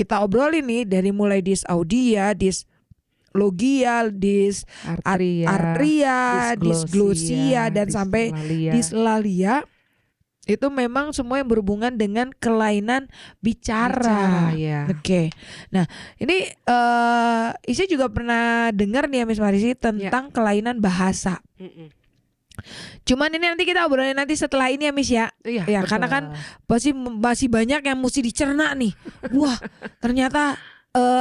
kita obrolin nih, dari mulai disaudia, dislogia, disartria, disglosia, dan sampai dislalia, itu memang semua yang berhubungan dengan kelainan bicara. Nah ini Isi juga pernah dengar nih ya Miss Marisi tentang kelainan bahasa. Cuman ini nanti kita obrolin nanti setelah ini ya Miss ya. Ya karena kan pasti masih banyak yang mesti dicerna nih. Wah ternyata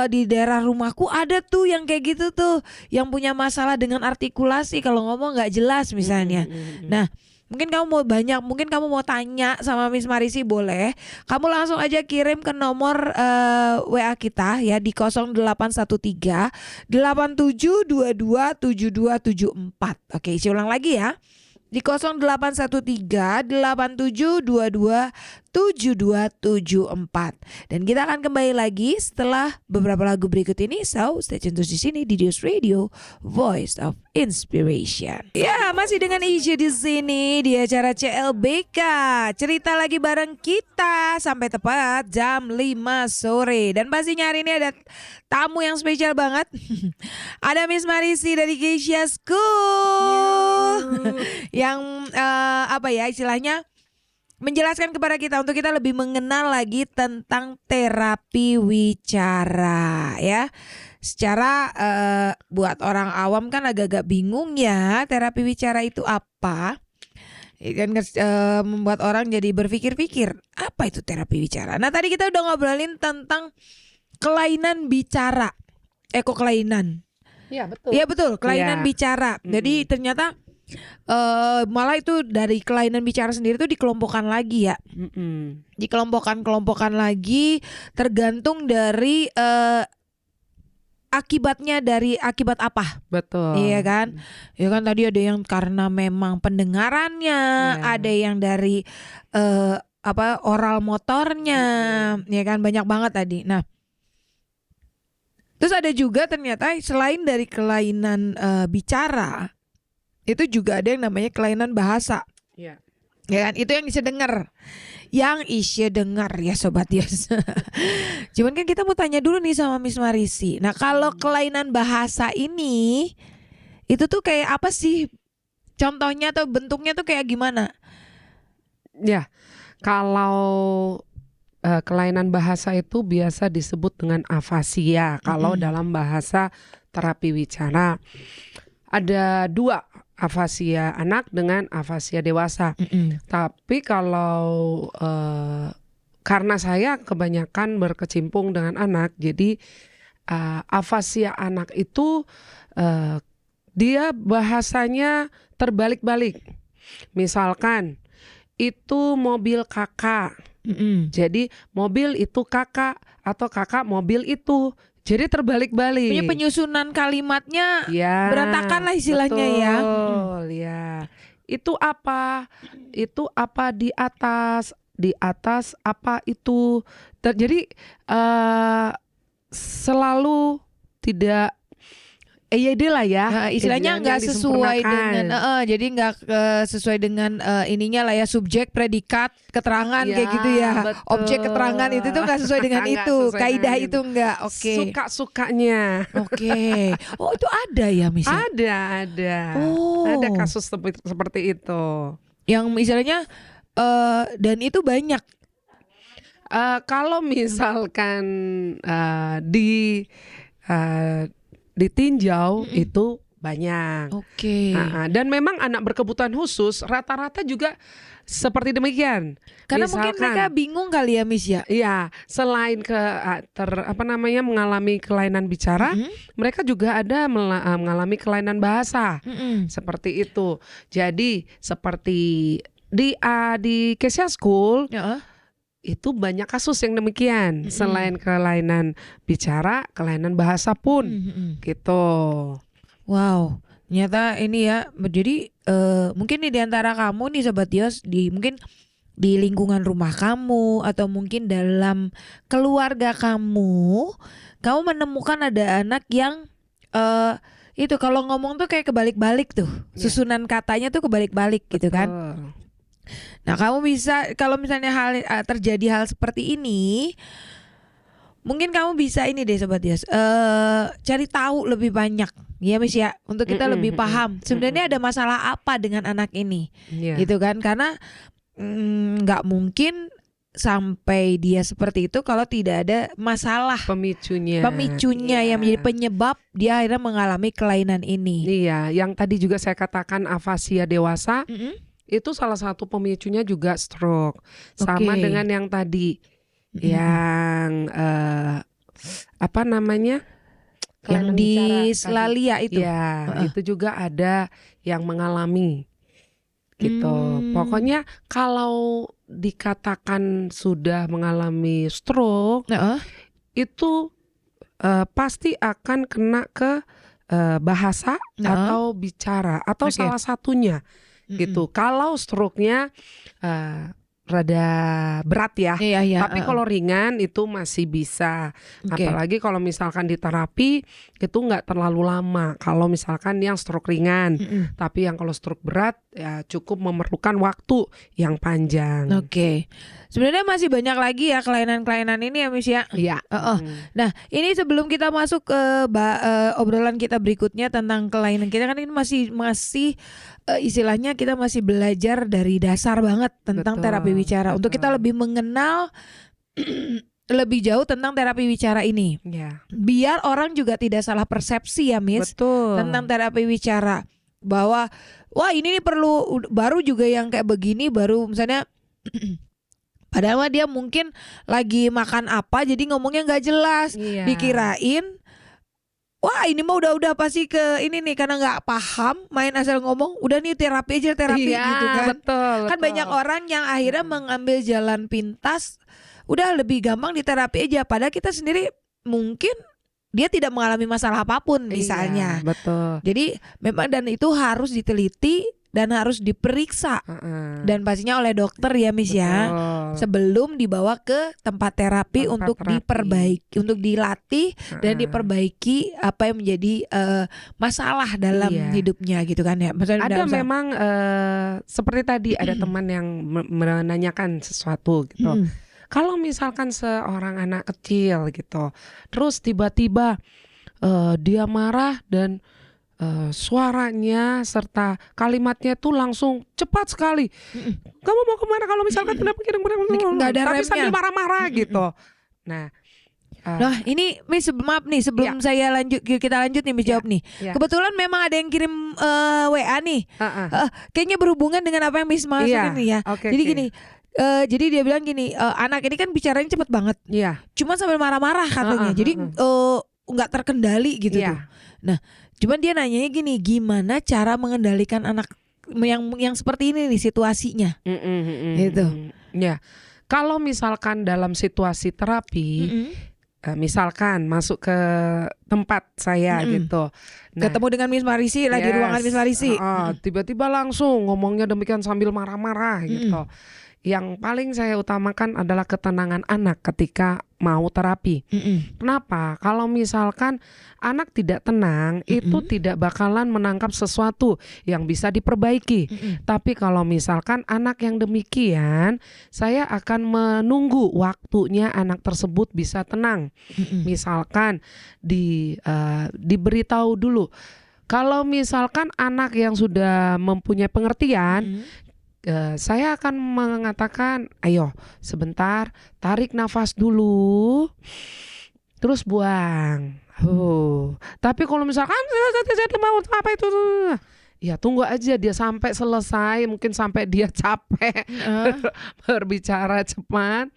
di daerah rumahku ada tuh yang kayak gitu tuh, yang punya masalah dengan artikulasi kalau ngomong nggak jelas misalnya. Nah mungkin kamu mau tanya sama Miss Marisi, boleh kamu langsung aja kirim ke nomor WA kita ya di 0813 87227274. Oke, isi ulang lagi ya. Di 0813 87227274. Dan kita akan kembali lagi setelah beberapa lagu berikut ini. So, stay tune terus di sini di Dios Radio, Voice of Inspiration. Ya, masih dengan Iji di sini di acara CLBK. Cerita lagi bareng kita sampai tepat jam 5 sore. Dan pastinya hari ini ada tamu yang spesial banget. Ada Miss Marisi dari Kesia School. Yang istilahnya menjelaskan kepada kita untuk kita lebih mengenal lagi tentang terapi wicara ya. Secara buat orang awam kan agak-agak bingung ya, terapi wicara itu apa? Kan membuat orang jadi berpikir-pikir, apa itu terapi wicara? Nah, tadi kita udah ngobrolin tentang kelainan bicara. Kelainan. Iya betul. Iya betul, kelainan Iya. bicara. Jadi ternyata malah itu dari kelainan bicara sendiri tuh dikelompokkan lagi ya. Dikelompokkan lagi tergantung dari akibatnya, dari akibat apa. Betul. Iya kan? Ya kan tadi ada yang karena memang pendengarannya, Iya. ada yang dari oral motornya, ya kan, banyak banget tadi. Nah, terus ada juga ternyata selain dari kelainan bicara, itu juga ada yang namanya kelainan bahasa. Iya. Ya kan, itu yang bisa dengar. Yang Isya dengar ya Sobat Yos. Cuman kan kita mau tanya dulu nih sama Miss Marisi. Nah, kalau kelainan bahasa ini itu tuh kayak apa sih? Contohnya atau bentuknya tuh kayak gimana? Ya, kalau kelainan bahasa itu biasa disebut dengan afasia. Kalau dalam bahasa terapi wicara ada 2, afasia anak dengan afasia dewasa. Tapi kalau karena saya kebanyakan berkecimpung dengan anak, jadi afasia anak itu dia bahasanya terbalik-balik. Misalkan itu mobil kakak, jadi mobil itu kakak atau kakak mobil itu. Jadi terbalik-balik. Punya penyusunan kalimatnya ya, berantakan lah istilahnya ya. Betul, ya. Itu apa? Itu apa di atas? Di atas apa itu? Jadi selalu tidak EYD lah ya. Nah, istilahnya nggak sesuai dengan, jadi nggak sesuai dengan ininya lah ya, subjek, predikat, keterangan Ya, kayak gitu ya. betul. Objek, keterangan itu tuh nggak sesuai dengan Nggak itu, sesuai kaidah dengan itu nggak. Oke. Suka-sukanya. Oke. Oh itu ada ya Miss? Ya? Ada. Oh. Ada kasus seperti itu. Yang istilahnya dan itu banyak. Kalau misalkan ditinjau itu banyak. Oke. Dan memang anak berkebutuhan khusus rata-rata juga seperti demikian. Karena mungkin mereka bingung kali ya Miss ya. Iya, selain mengalami kelainan bicara, mereka juga ada mengalami kelainan bahasa. Seperti itu. Jadi seperti di Kesia School itu banyak kasus yang demikian. Selain kelainan bicara, kelainan bahasa pun gitu. Wow, ternyata ini ya. Jadi mungkin nih di antara kamu nih Sobat Yos, mungkin di lingkungan rumah kamu atau mungkin dalam keluarga kamu menemukan ada anak yang itu kalau ngomong tuh kayak kebalik-balik tuh. Susunan katanya tuh kebalik-balik gitu kan. Nah, kamu bisa, kalau misalnya terjadi hal seperti ini, mungkin kamu bisa ini deh Sobat Yos, cari tahu lebih banyak ya Miss ya, untuk kita lebih paham sebenarnya ada masalah apa dengan anak ini, gitu kan? Karena nggak mungkin sampai dia seperti itu kalau tidak ada masalah pemicunya yang menjadi penyebab dia akhirnya mengalami kelainan ini. Iya, yang tadi juga saya katakan afasia dewasa. Itu salah satu pemicunya juga stroke. Sama dengan yang tadi yang apa namanya? Yang di Slalia itu. Ya, itu juga ada yang mengalami gitu. Pokoknya kalau dikatakan sudah mengalami stroke, itu pasti akan kena ke bahasa atau bicara atau salah satunya. Gitu. Kalau stroke-nya rada berat ya. Tapi kalau ringan itu masih bisa. Apalagi kalau misalkan di terapi itu nggak terlalu lama. Kalau misalkan yang stroke ringan, tapi yang kalau stroke berat ya cukup memerlukan waktu yang panjang. Sebenarnya masih banyak lagi ya kelainan-kelainan ini ya Miss ya. Iya. Nah, ini sebelum kita masuk ke obrolan kita berikutnya tentang kelainan kita, kan ini masih istilahnya kita masih belajar dari dasar banget tentang terapi wicara. Untuk kita lebih mengenal lebih jauh tentang terapi wicara ini. Biar orang juga tidak salah persepsi ya Miss tentang terapi wicara. Bahwa wah ini nih perlu baru juga yang kayak begini, baru misalnya padahal dia mungkin lagi makan apa jadi ngomongnya nggak jelas, dikirain wah ini mah udah pasti ke ini nih karena nggak paham main asal ngomong udah nih terapi aja terapi Iya, gitu kan. betul, Kan betul. banyak orang yang akhirnya mengambil jalan pintas, udah lebih gampang diterapi aja. Padahal kita sendiri mungkin dia tidak mengalami masalah apapun misalnya. Iya, betul. Jadi memang dan itu harus diteliti dan harus diperiksa Heeh. dan pastinya oleh dokter ya Miss ya. Betul. Sebelum dibawa ke tempat terapi Tempat untuk terapi. diperbaiki, untuk dilatih dan Heeh. diperbaiki apa yang menjadi masalah dalam Iya. hidupnya gitu kan ya. Maksudnya Ada dalam- memang seperti tadi ada teman yang menanyakan sesuatu gitu. Mm-mm. Kalau misalkan seorang anak kecil gitu, terus tiba-tiba dia marah dan suaranya serta kalimatnya tuh langsung cepat sekali. Kamu mau kemana kalau misalkan kenapa Nggak ada tapi remnya. sambil marah-marah gitu. Nah, Nah ini Miss maaf nih sebelum saya lanjut kita lanjut nih Miss Ya, jawab nih. ya. Kebetulan memang ada yang kirim WA nih. heeh. Kayaknya berhubungan dengan apa yang Miss masukin Iya, nih ya. oke, Jadi oke. gini, jadi dia bilang gini, anak ini kan bicaranya cepet banget, Iya, cuma sambil marah-marah katanya. Jadi nggak terkendali gitu iya. tuh. Nah, cuman dia nanyanya gini, gimana cara mengendalikan anak yang seperti ini nih situasinya? Gitu. Ya, kalau misalkan dalam situasi terapi, misalkan masuk ke tempat saya Mm-mm. gitu, nah, Ketemu dengan Miss Marisi lagi yes, ruangan Miss Marisi. tiba-tiba langsung ngomongnya demikian sambil marah-marah gitu. Yang paling saya utamakan adalah ketenangan anak ketika mau terapi. Kenapa? Kalau misalkan anak tidak tenang, itu tidak bakalan menangkap sesuatu yang bisa diperbaiki. Tapi kalau misalkan anak yang demikian, saya akan menunggu waktunya anak tersebut bisa tenang. Misalkan diberitahu dulu. Kalau misalkan anak yang sudah mempunyai pengertian, saya akan mengatakan, ayo sebentar, tarik nafas dulu, terus buang. Tapi kalau misalkan saya mau apa itu, ya tunggu aja dia sampai selesai, mungkin sampai dia capek berbicara cepat.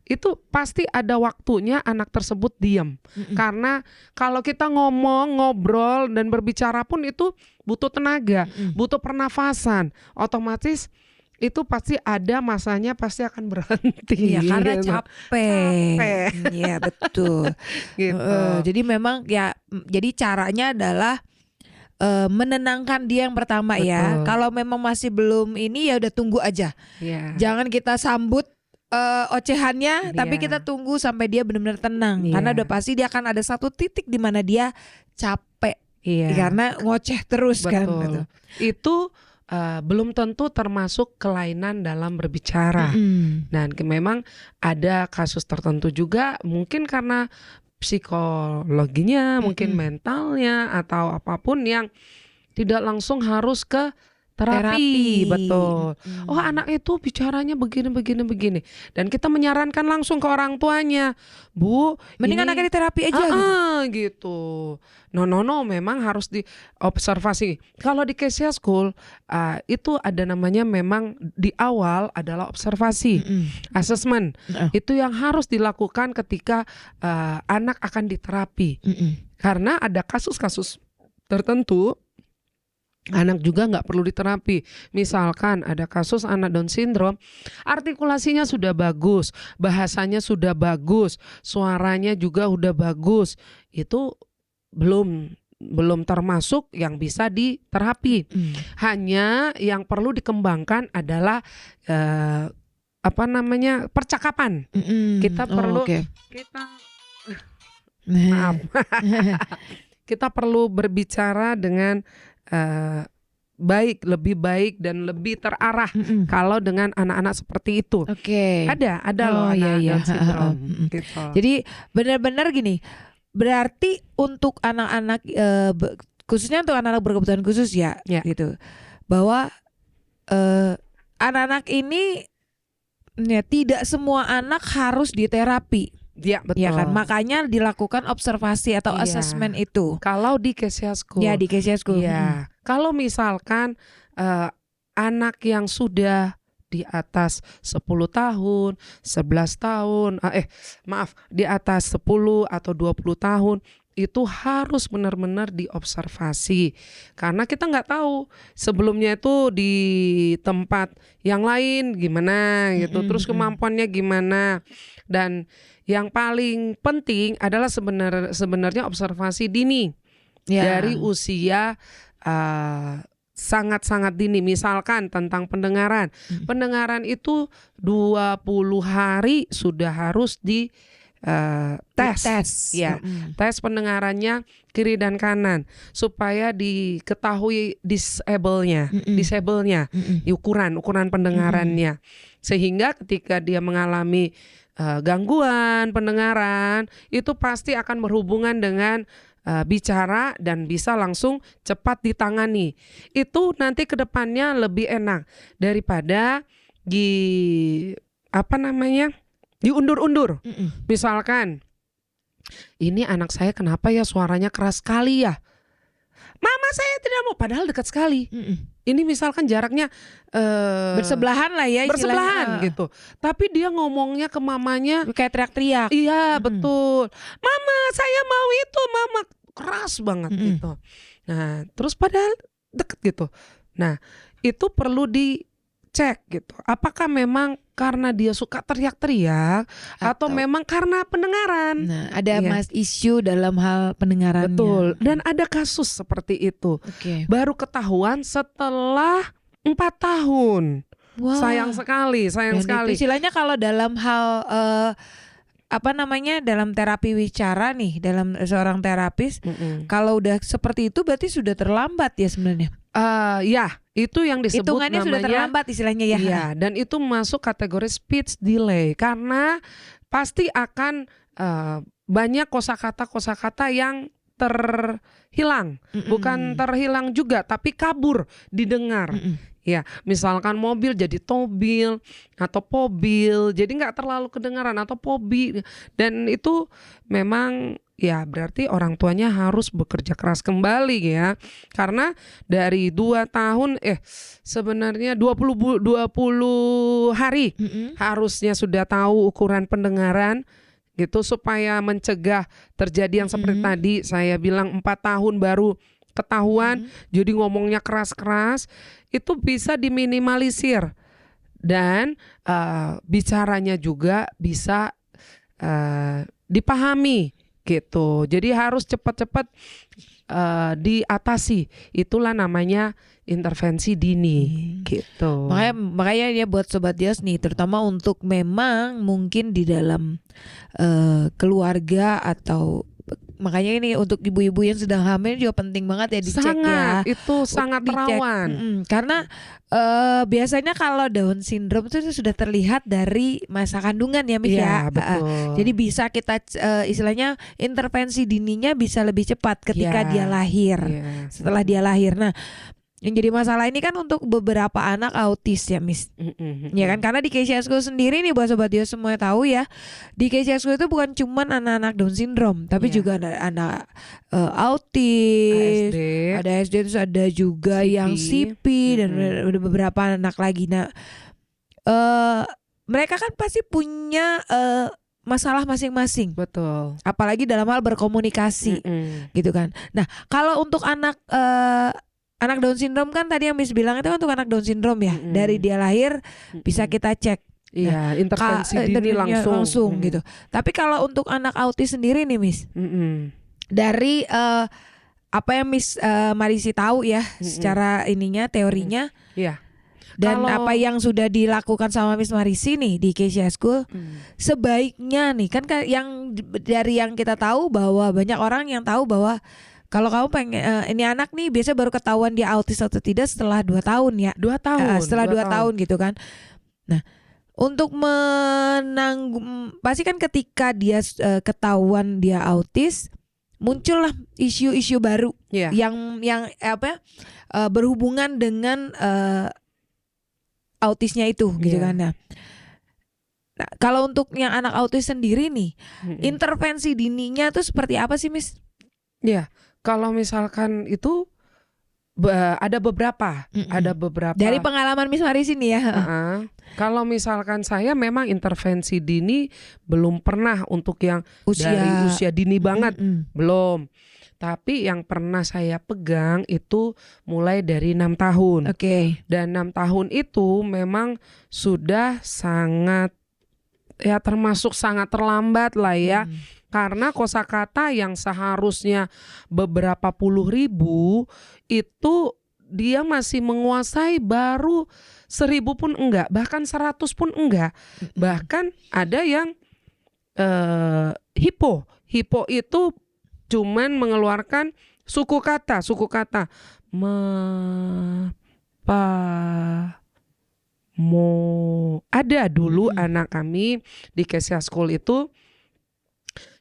Itu pasti ada waktunya anak tersebut diam. Karena kalau kita ngomong, ngobrol dan berbicara pun itu butuh tenaga, butuh pernafasan. Otomatis itu pasti ada masanya pasti akan berhenti. Iya karena gitu. capek. Iya betul. Gitu. Jadi memang ya, jadi caranya adalah menenangkan dia yang pertama ya. Betul. Kalau memang masih belum ini ya udah tunggu aja. Iya. Jangan kita sambut ocehannya, tapi Iya. kita tunggu sampai dia benar-benar tenang. Iya. Karena udah pasti dia akan ada satu titik di mana dia capek Iya. karena ngoceh terus kan. Betul. Gitu. Itu belum tentu termasuk kelainan dalam berbicara. Dan memang ada kasus tertentu juga mungkin karena psikologinya, mungkin mentalnya atau apapun yang tidak langsung harus ke terapi. Betul. Oh anak itu bicaranya begini. Dan kita menyarankan langsung ke orang tuanya, Bu, Mending ini anaknya di terapi aja. gitu. No, memang harus diobservasi. Kalau di Kesia School itu ada namanya memang di awal adalah observasi, assessment. Itu yang harus dilakukan ketika anak akan diterapi. Karena ada kasus-kasus tertentu anak juga nggak perlu diterapi. Misalkan ada kasus anak Down syndrome, artikulasinya sudah bagus, bahasanya sudah bagus, suaranya juga udah bagus. Itu belum termasuk yang bisa diterapi. Hanya yang perlu dikembangkan adalah percakapan. Kita perlu maaf. Kita perlu berbicara dengan lebih baik dan lebih terarah kalau dengan anak-anak seperti itu. Ada loh anak Down syndrome. Gitu. Jadi benar-benar gini, berarti untuk anak-anak khususnya untuk anak-anak berkebutuhan khusus ya, gitu, bahwa anak-anak ini ya tidak semua anak harus diterapi. Ya betul. Ya kan, makanya dilakukan observasi atau assessment itu. Kalau di Kesia School. Ya di Kesia School. Ya. Kalau misalkan anak yang sudah di atas 10 tahun, 11 tahun, di atas 10 atau 20 tahun, itu harus benar-benar diobservasi karena kita nggak tahu sebelumnya itu di tempat yang lain gimana gitu, terus kemampuannya gimana. Dan yang paling penting adalah sebenarnya observasi dini dari usia sangat-sangat dini. Misalkan tentang pendengaran. Pendengaran itu 20 hari sudah harus tes. Ya, tes pendengarannya kiri dan kanan supaya diketahui disable-nya, ukuran pendengarannya. Sehingga ketika dia mengalami gangguan pendengaran itu pasti akan berhubungan dengan bicara dan bisa langsung cepat ditangani. Itu nanti ke depannya lebih enak daripada diundur-undur. Misalkan ini anak saya kenapa ya suaranya keras sekali ya? Mama saya tidak mau, padahal dekat sekali. Ini misalkan jaraknya bersebelahan lah ya istilahnya. Bersebelahan gitu. Tapi dia ngomongnya ke mamanya kayak teriak-teriak. Iya betul. Mama saya mau itu, mama, keras banget gitu. Nah terus padahal deket gitu. Nah itu perlu dicek gitu. Apakah memang karena dia suka teriak-teriak atau memang karena pendengaran. Nah ada isu dalam hal pendengarannya. Betul. Dan ada kasus seperti itu. Baru ketahuan setelah 4 tahun. Wah. Sayang sekali. Itu istilahnya kalau dalam hal dalam terapi wicara nih, dalam seorang terapis, kalau udah seperti itu berarti sudah terlambat ya sebenarnya. Ya, itu yang disebut hitungannya namanya sudah terlambat istilahnya ya. Iya, dan itu masuk kategori speech delay karena pasti akan banyak kosakata yang terhilang, bukan terhilang juga, tapi kabur didengar. Ya, misalkan mobil jadi tobil atau pobil, jadi nggak terlalu kedengaran atau pobi. Dan itu memang ya berarti orang tuanya harus bekerja keras kembali ya. Karena dari 2 tahun sebenarnya 20 hari harusnya sudah tahu ukuran pendengaran gitu supaya mencegah terjadi yang seperti tadi saya bilang 4 tahun baru ketahuan jadi ngomongnya keras-keras. Itu bisa diminimalisir dan bicaranya juga bisa dipahami gitu. Jadi harus cepat-cepat diatasi. Itulah namanya intervensi dini gitu. Makanya ya buat Sobat Dios nih, terutama untuk memang mungkin di dalam keluarga atau makanya ini untuk ibu-ibu yang sedang hamil juga penting banget ya dicek itu sangat rawan. Karena biasanya kalau Down syndrome itu sudah terlihat dari masa kandungan ya Miss ya. Betul. Jadi bisa kita istilahnya intervensi dininya bisa lebih cepat ketika dia lahir. Setelah dia lahir. Nah, yang jadi masalah ini kan untuk beberapa anak autis ya Miss. Ya kan, karena di KCS School sendiri nih buat Sobat Dios semua tahu ya, di KCS School itu bukan cuman anak-anak Down syndrome, tapi juga ada anak autis, ada SD, terus ada juga yang CP dan ada beberapa anak lagi. Nah, mereka kan pasti punya masalah masing-masing. Betul. Apalagi dalam hal berkomunikasi, gitu kan. Nah, kalau untuk anak Down syndrome kan tadi yang Miss bilang itu kan untuk anak Down syndrome ya. Dari dia lahir bisa kita cek. Iya, intervensi dini langsung gitu. Tapi kalau untuk anak autis sendiri nih Miss, dari apa yang Miss Marisi tahu ya, secara teorinya, dan apa yang sudah dilakukan sama Miss Marisi nih di KCS School, sebaiknya nih kan yang dari yang kita tahu bahwa banyak orang yang tahu bahwa kalau kamu pengen ini anak nih biasa baru ketahuan dia autis atau tidak setelah 2 tahun ya. 2 tahun. Setelah 2 tahun gitu kan. Nah, untuk pasti kan ketika dia ketahuan dia autis, muncullah isu-isu baru yang berhubungan dengan autisnya itu gitu kan. Nah, kalau untuk yang anak autis sendiri nih, intervensi dininya tuh seperti apa sih Miss? Kalau misalkan itu Ada beberapa, ada beberapa. Dari pengalaman Miss Maris ini ya. Kalau misalkan saya memang intervensi dini belum pernah untuk yang dari usia dini banget, belum. Tapi yang pernah saya pegang itu mulai dari 6 tahun. Oke. Dan 6 tahun itu memang sudah sangat ya termasuk sangat terlambat lah ya. Karena kosakata yang seharusnya beberapa puluh ribu itu dia masih menguasai baru 1.000 pun enggak, bahkan 100 pun enggak. Bahkan ada yang hipo itu cuman mengeluarkan suku kata pa mo. Ada dulu anak kami di Kesia School itu,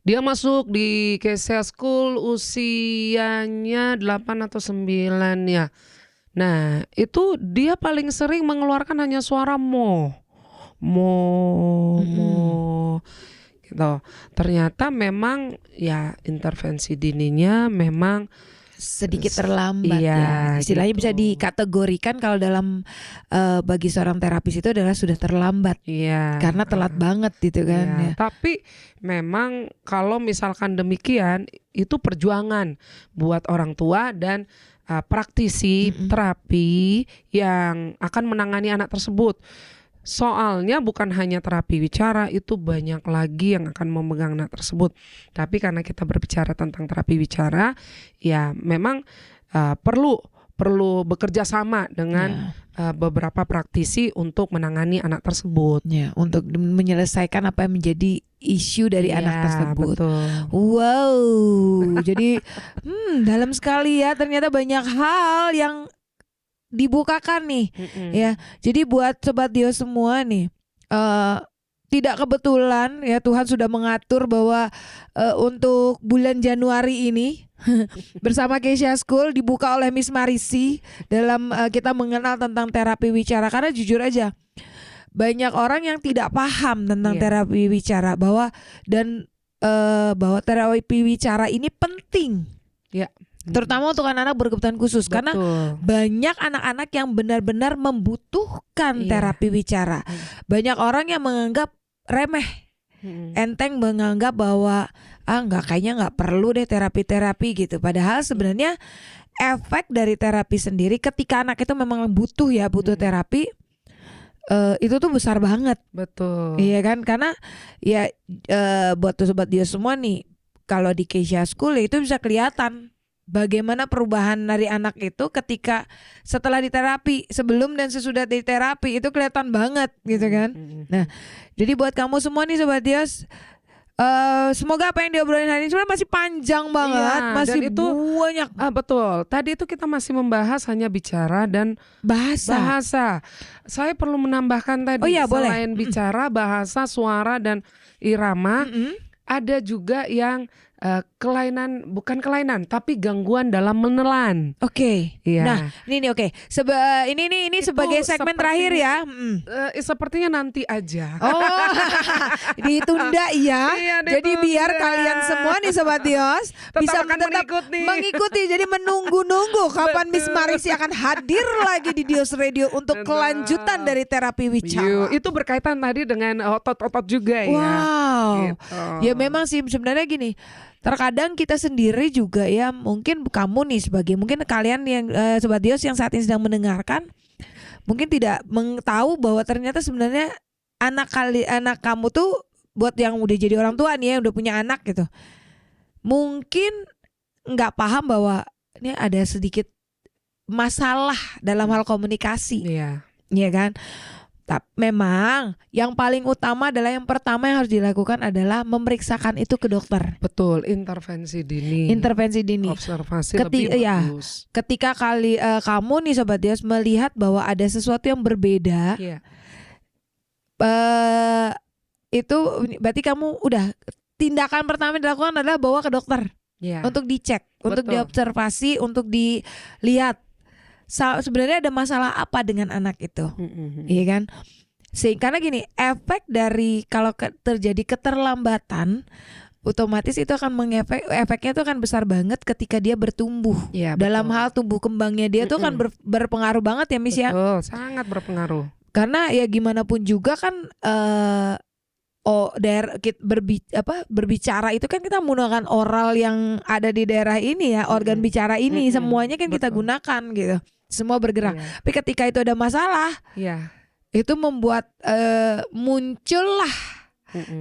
dia masuk di Kesia School usianya 8 atau 9 ya. Nah itu dia paling sering mengeluarkan hanya suara mo gitu. Ternyata memang ya intervensi dininya memang sedikit terlambat ya. Istilahnya gitu. bisa dikategorikan kalau dalam bagi seorang terapis itu adalah sudah terlambat. Karena telat banget gitu kan ya. Tapi memang kalau misalkan demikian itu perjuangan buat orang tua dan praktisi terapi yang akan menangani anak tersebut. Soalnya bukan hanya terapi wicara, itu banyak lagi yang akan memegang anak tersebut. Tapi karena kita berbicara tentang terapi wicara, ya memang perlu bekerja sama dengan beberapa praktisi untuk menangani anak tersebut. Ya, untuk menyelesaikan apa yang menjadi isu dari anak tersebut. Betul. Wow, jadi dalam sekali ya, ternyata banyak hal yang dibukakan nih ya. Jadi buat Sobat Dio semua nih, tidak kebetulan ya Tuhan sudah mengatur bahwa untuk bulan Januari ini bersama Kesia School dibuka oleh Miss Marisi dalam kita mengenal tentang terapi wicara. Karena jujur aja banyak orang yang tidak paham tentang terapi wicara, bahwa terapi wicara ini penting. Terutama untuk anak-anak berkebutuhan khusus. Betul. Karena banyak anak-anak yang benar-benar membutuhkan terapi wicara. Banyak orang yang menganggap remeh, enteng, menganggap bahwa kayaknya nggak perlu deh terapi-terapi gitu. Padahal sebenarnya efek dari terapi sendiri ketika anak itu memang butuh terapi, itu tuh besar banget. Betul. Iya kan, karena ya buat Sobat Dio semua nih, kalau di Kesia School itu bisa kelihatan bagaimana perubahan dari anak itu ketika setelah diterapi, sebelum dan sesudah diterapi itu kelihatan banget gitu kan. Nah, jadi buat kamu semua nih Sobat Dios, semoga apa yang diobrolin hari ini sebenarnya masih panjang banget, masih dan itu banyak. Betul. Tadi itu kita masih membahas hanya bicara dan bahasa. Saya perlu menambahkan tadi, selain bicara, bahasa, suara dan irama, ada juga yang bukan kelainan tapi gangguan dalam menelan. Oke. Iya. Nah, ini oke. Ini sebagai segmen terakhir ya. Sepertinya nanti aja. Oh, ditunda ya. Jadi biar kalian semua nih Sobat Dios bisa tetap mengikuti. Jadi menunggu-nunggu kapan Miss Marisi akan hadir lagi di Dios Radio untuk kelanjutan dari terapi wicara. Itu berkaitan tadi dengan otot-otot juga ya. Wow. Gitu. Ya memang sih sebenarnya gini. Terkadang kita sendiri juga ya, mungkin kamu nih sebagai mungkin kalian yang Sobat Dios yang saat ini sedang mendengarkan mungkin tidak tahu bahwa ternyata sebenarnya anak kamu tuh, buat yang udah jadi orang tua nih ya, udah punya anak gitu, mungkin nggak paham bahwa ini ada sedikit masalah dalam hal komunikasi. Iya kan. Memang yang paling utama adalah yang pertama yang harus dilakukan adalah memeriksakan itu ke dokter. Betul, intervensi dini. Observasi lebih bagus. Ketika kamu nih Sobat Dios melihat bahwa ada sesuatu yang berbeda, itu berarti kamu udah, tindakan pertama yang dilakukan adalah bawa ke dokter untuk dicek, untuk diobservasi, untuk dilihat sebenarnya ada masalah apa dengan anak itu, iya kan? Karena gini, efek dari kalau terjadi keterlambatan otomatis itu akan efeknya tuh akan besar banget ketika dia bertumbuh. Iya, Dalam betul. hal tumbuh kembangnya dia tuh kan berpengaruh banget ya Miss ya. Betul, sangat berpengaruh. Karena ya gimana pun juga kan berbicara itu kan kita menggunakan oral yang ada di daerah ini ya, organ bicara ini semuanya kan kita Betul. gunakan gitu. Semua bergerak. Iya. Tapi ketika itu ada masalah, Iya. itu membuat muncullah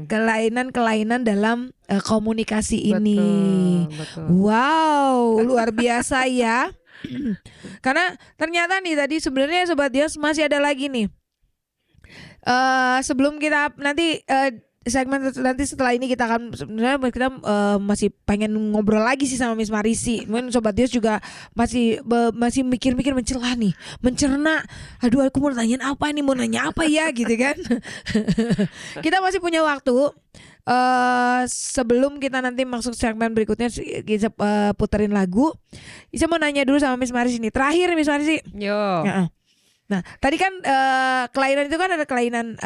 kelainan-kelainan dalam komunikasi ini. Betul. Wow, luar biasa ya. Karena ternyata nih tadi sebenarnya Sobat Dios masih ada lagi nih. Sebelum kita nanti segmen nanti setelah ini kita akan sebenarnya kita masih pengen ngobrol lagi sih sama Miss Marisi. Mungkin Sobat Dios juga masih mikir-mikir mencelah nih, mencerna. Aduh, aku mau nanyain apa nih, mau nanya apa ya gitu kan. Kita masih punya waktu. Sebelum kita nanti masuk segmen berikutnya kita puterin lagu. Saya mau nanya dulu sama Miss Marisi nih. Terakhir Miss Marisi. Yo. Nah, tadi kan kelainan itu kan ada kelainan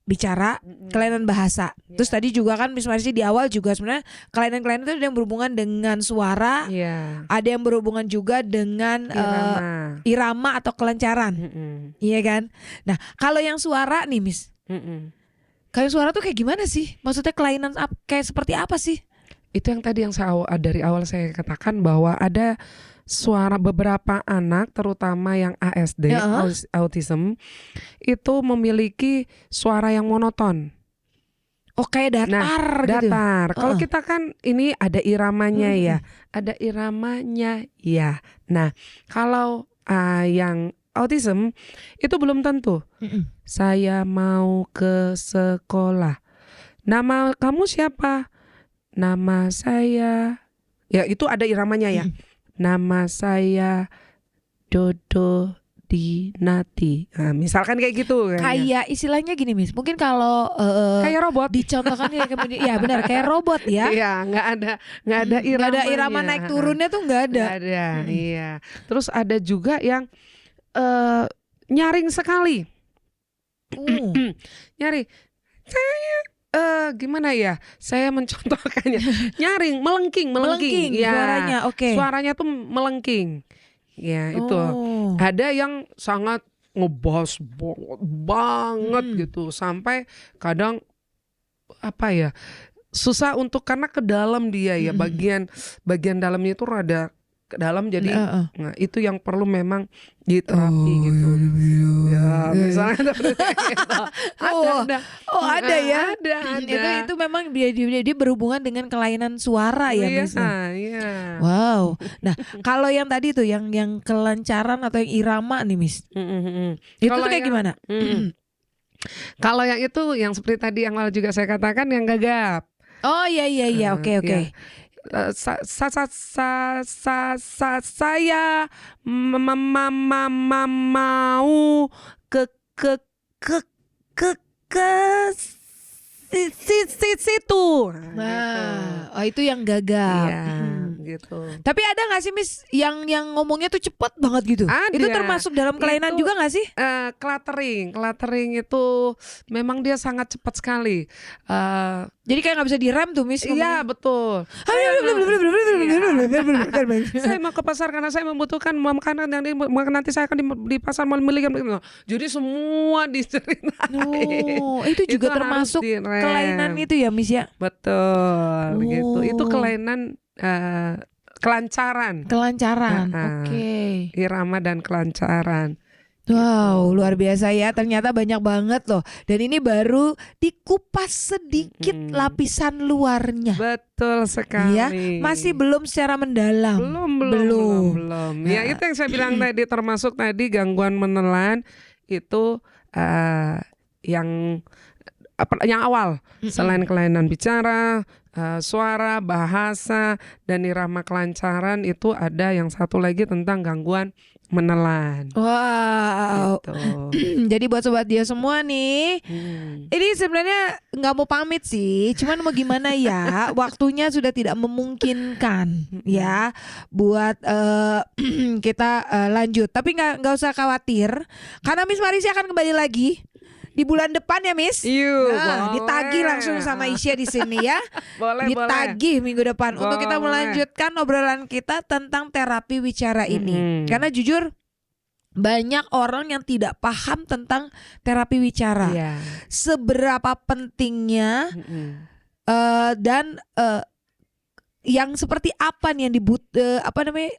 bicara, kelainan bahasa. Terus tadi juga kan Miss Marisi di awal juga sebenarnya kelainan-kelainan itu ada yang berhubungan dengan suara, ada yang berhubungan juga dengan irama atau kelancaran, iya kan? Nah, kalau yang suara nih Miss, kalau suara tuh kayak gimana sih? Maksudnya kelainan kayak seperti apa sih? Itu yang tadi yang dari awal saya katakan bahwa ada suara beberapa anak terutama yang ASD, autism, itu memiliki suara yang monoton. Oh, kayak datar gitu. Datar. Kalau kita kan ini ada iramanya ya. Ada iramanya ya. Nah, kalau yang autism itu belum tentu. Saya mau ke sekolah. Nama kamu siapa? Nama saya, ya itu ada iramanya ya. Nama saya Dodo Dinati. Nah, misalkan kayak gitu. Kayak istilahnya gini Miss. Mungkin kalau kayak robot. Dicontohkan ya benar kayak robot ya. Iya, nggak ada iramanya. Nggak ada irama naik turunnya tuh nggak ada. Nggak ada. Iya. Terus ada juga yang nyaring sekali. Nyaring. Saya gimana ya? Saya mencontohkannya. Nyaring, melengking. Ya, suaranya, suaranya tuh melengking. Ya, itu. Ada yang sangat ngebas banget gitu, sampai kadang apa ya? Susah untuk karena ke dalam dia ya, bagian dalamnya itu rada ke dalam, jadi nah, itu yang perlu memang diterapi gitu. Ya, misalnya ada ya. Ada. Itu memang dia berhubungan dengan kelainan suara ya, Miss. Iya. Wow. Nah, kalau yang tadi tuh yang kelancaran atau yang irama nih, Miss. Itu tuh kayak gimana? Kalau yang itu yang seperti tadi yang lalu juga saya katakan yang gagap. Oh iya, oke. Saya mau ke situ. Nah, itu yang gagap. Iya, gitu. Tapi ada nggak sih Miss yang ngomongnya tuh cepet banget gitu? Ada. Itu termasuk dalam kelainan juga nggak sih? Cluttering itu memang dia sangat cepat sekali. Jadi kayak nggak bisa direm tuh Miss. Iya, betul. Saya mau ke pasar karena saya membutuhkan makanan yang nanti saya akan di pasar membeli. Jadi semua diceritain. Itu juga termasuk kelainan itu ya Miss ya? Betul, gitu. Itu kelainan kelancaran. Oke. Irama dan kelancaran. Wow, luar biasa ya. Ternyata banyak banget loh. Dan ini baru dikupas sedikit lapisan luarnya. Betul sekali. Ya, masih belum secara mendalam. Belum. Ya, itu yang saya bilang tadi, termasuk tadi gangguan menelan itu yang awal. Selain kelainan bicara, suara, bahasa, dan irama kelancaran, itu ada yang satu lagi tentang gangguan menelan. Wow. Gitu. Jadi buat Sobat Dia semua nih, ini sebenarnya nggak mau pamit sih, cuman mau gimana ya, waktunya sudah tidak memungkinkan ya buat kita lanjut. Tapi nggak usah khawatir, karena Miss Marisi akan kembali lagi di bulan depan ya, Miss. Nah, ditagih langsung sama Isya di sini ya. Boleh, ditagih minggu depan untuk kita Boleh. melanjutkan obrolan kita tentang terapi wicara ini. Karena jujur banyak orang yang tidak paham tentang terapi wicara. Iya. Seberapa pentingnya dan yang seperti apa nih yang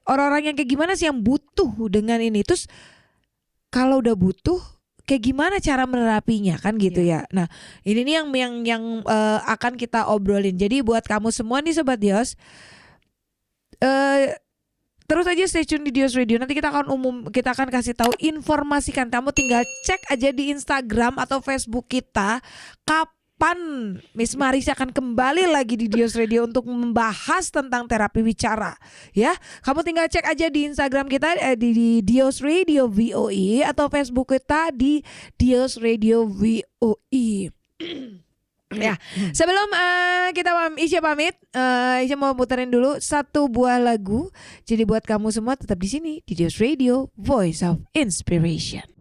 orang-orang yang kayak gimana sih yang butuh dengan ini. Terus kalau udah butuh kayak gimana cara menerapinya kan gitu ya. Nah, ini nih yang akan kita obrolin. Jadi buat kamu semua nih Sobat Dios, terus aja stay tune di Dios Radio. Nanti kita akan kasih tahu, informasikan. Kamu tinggal cek aja di Instagram atau Facebook kita kapan Miss Marisa akan kembali lagi di Dios Radio untuk membahas tentang terapi wicara. Ya, kamu tinggal cek aja di Instagram kita di Dios Radio VOE atau Facebook kita di Dios Radio VOE. Ya, sebelum Isya pamit, Isya mau puterin dulu satu buah lagu. Jadi buat kamu semua tetap di sini di Dios Radio, Voice of Inspiration.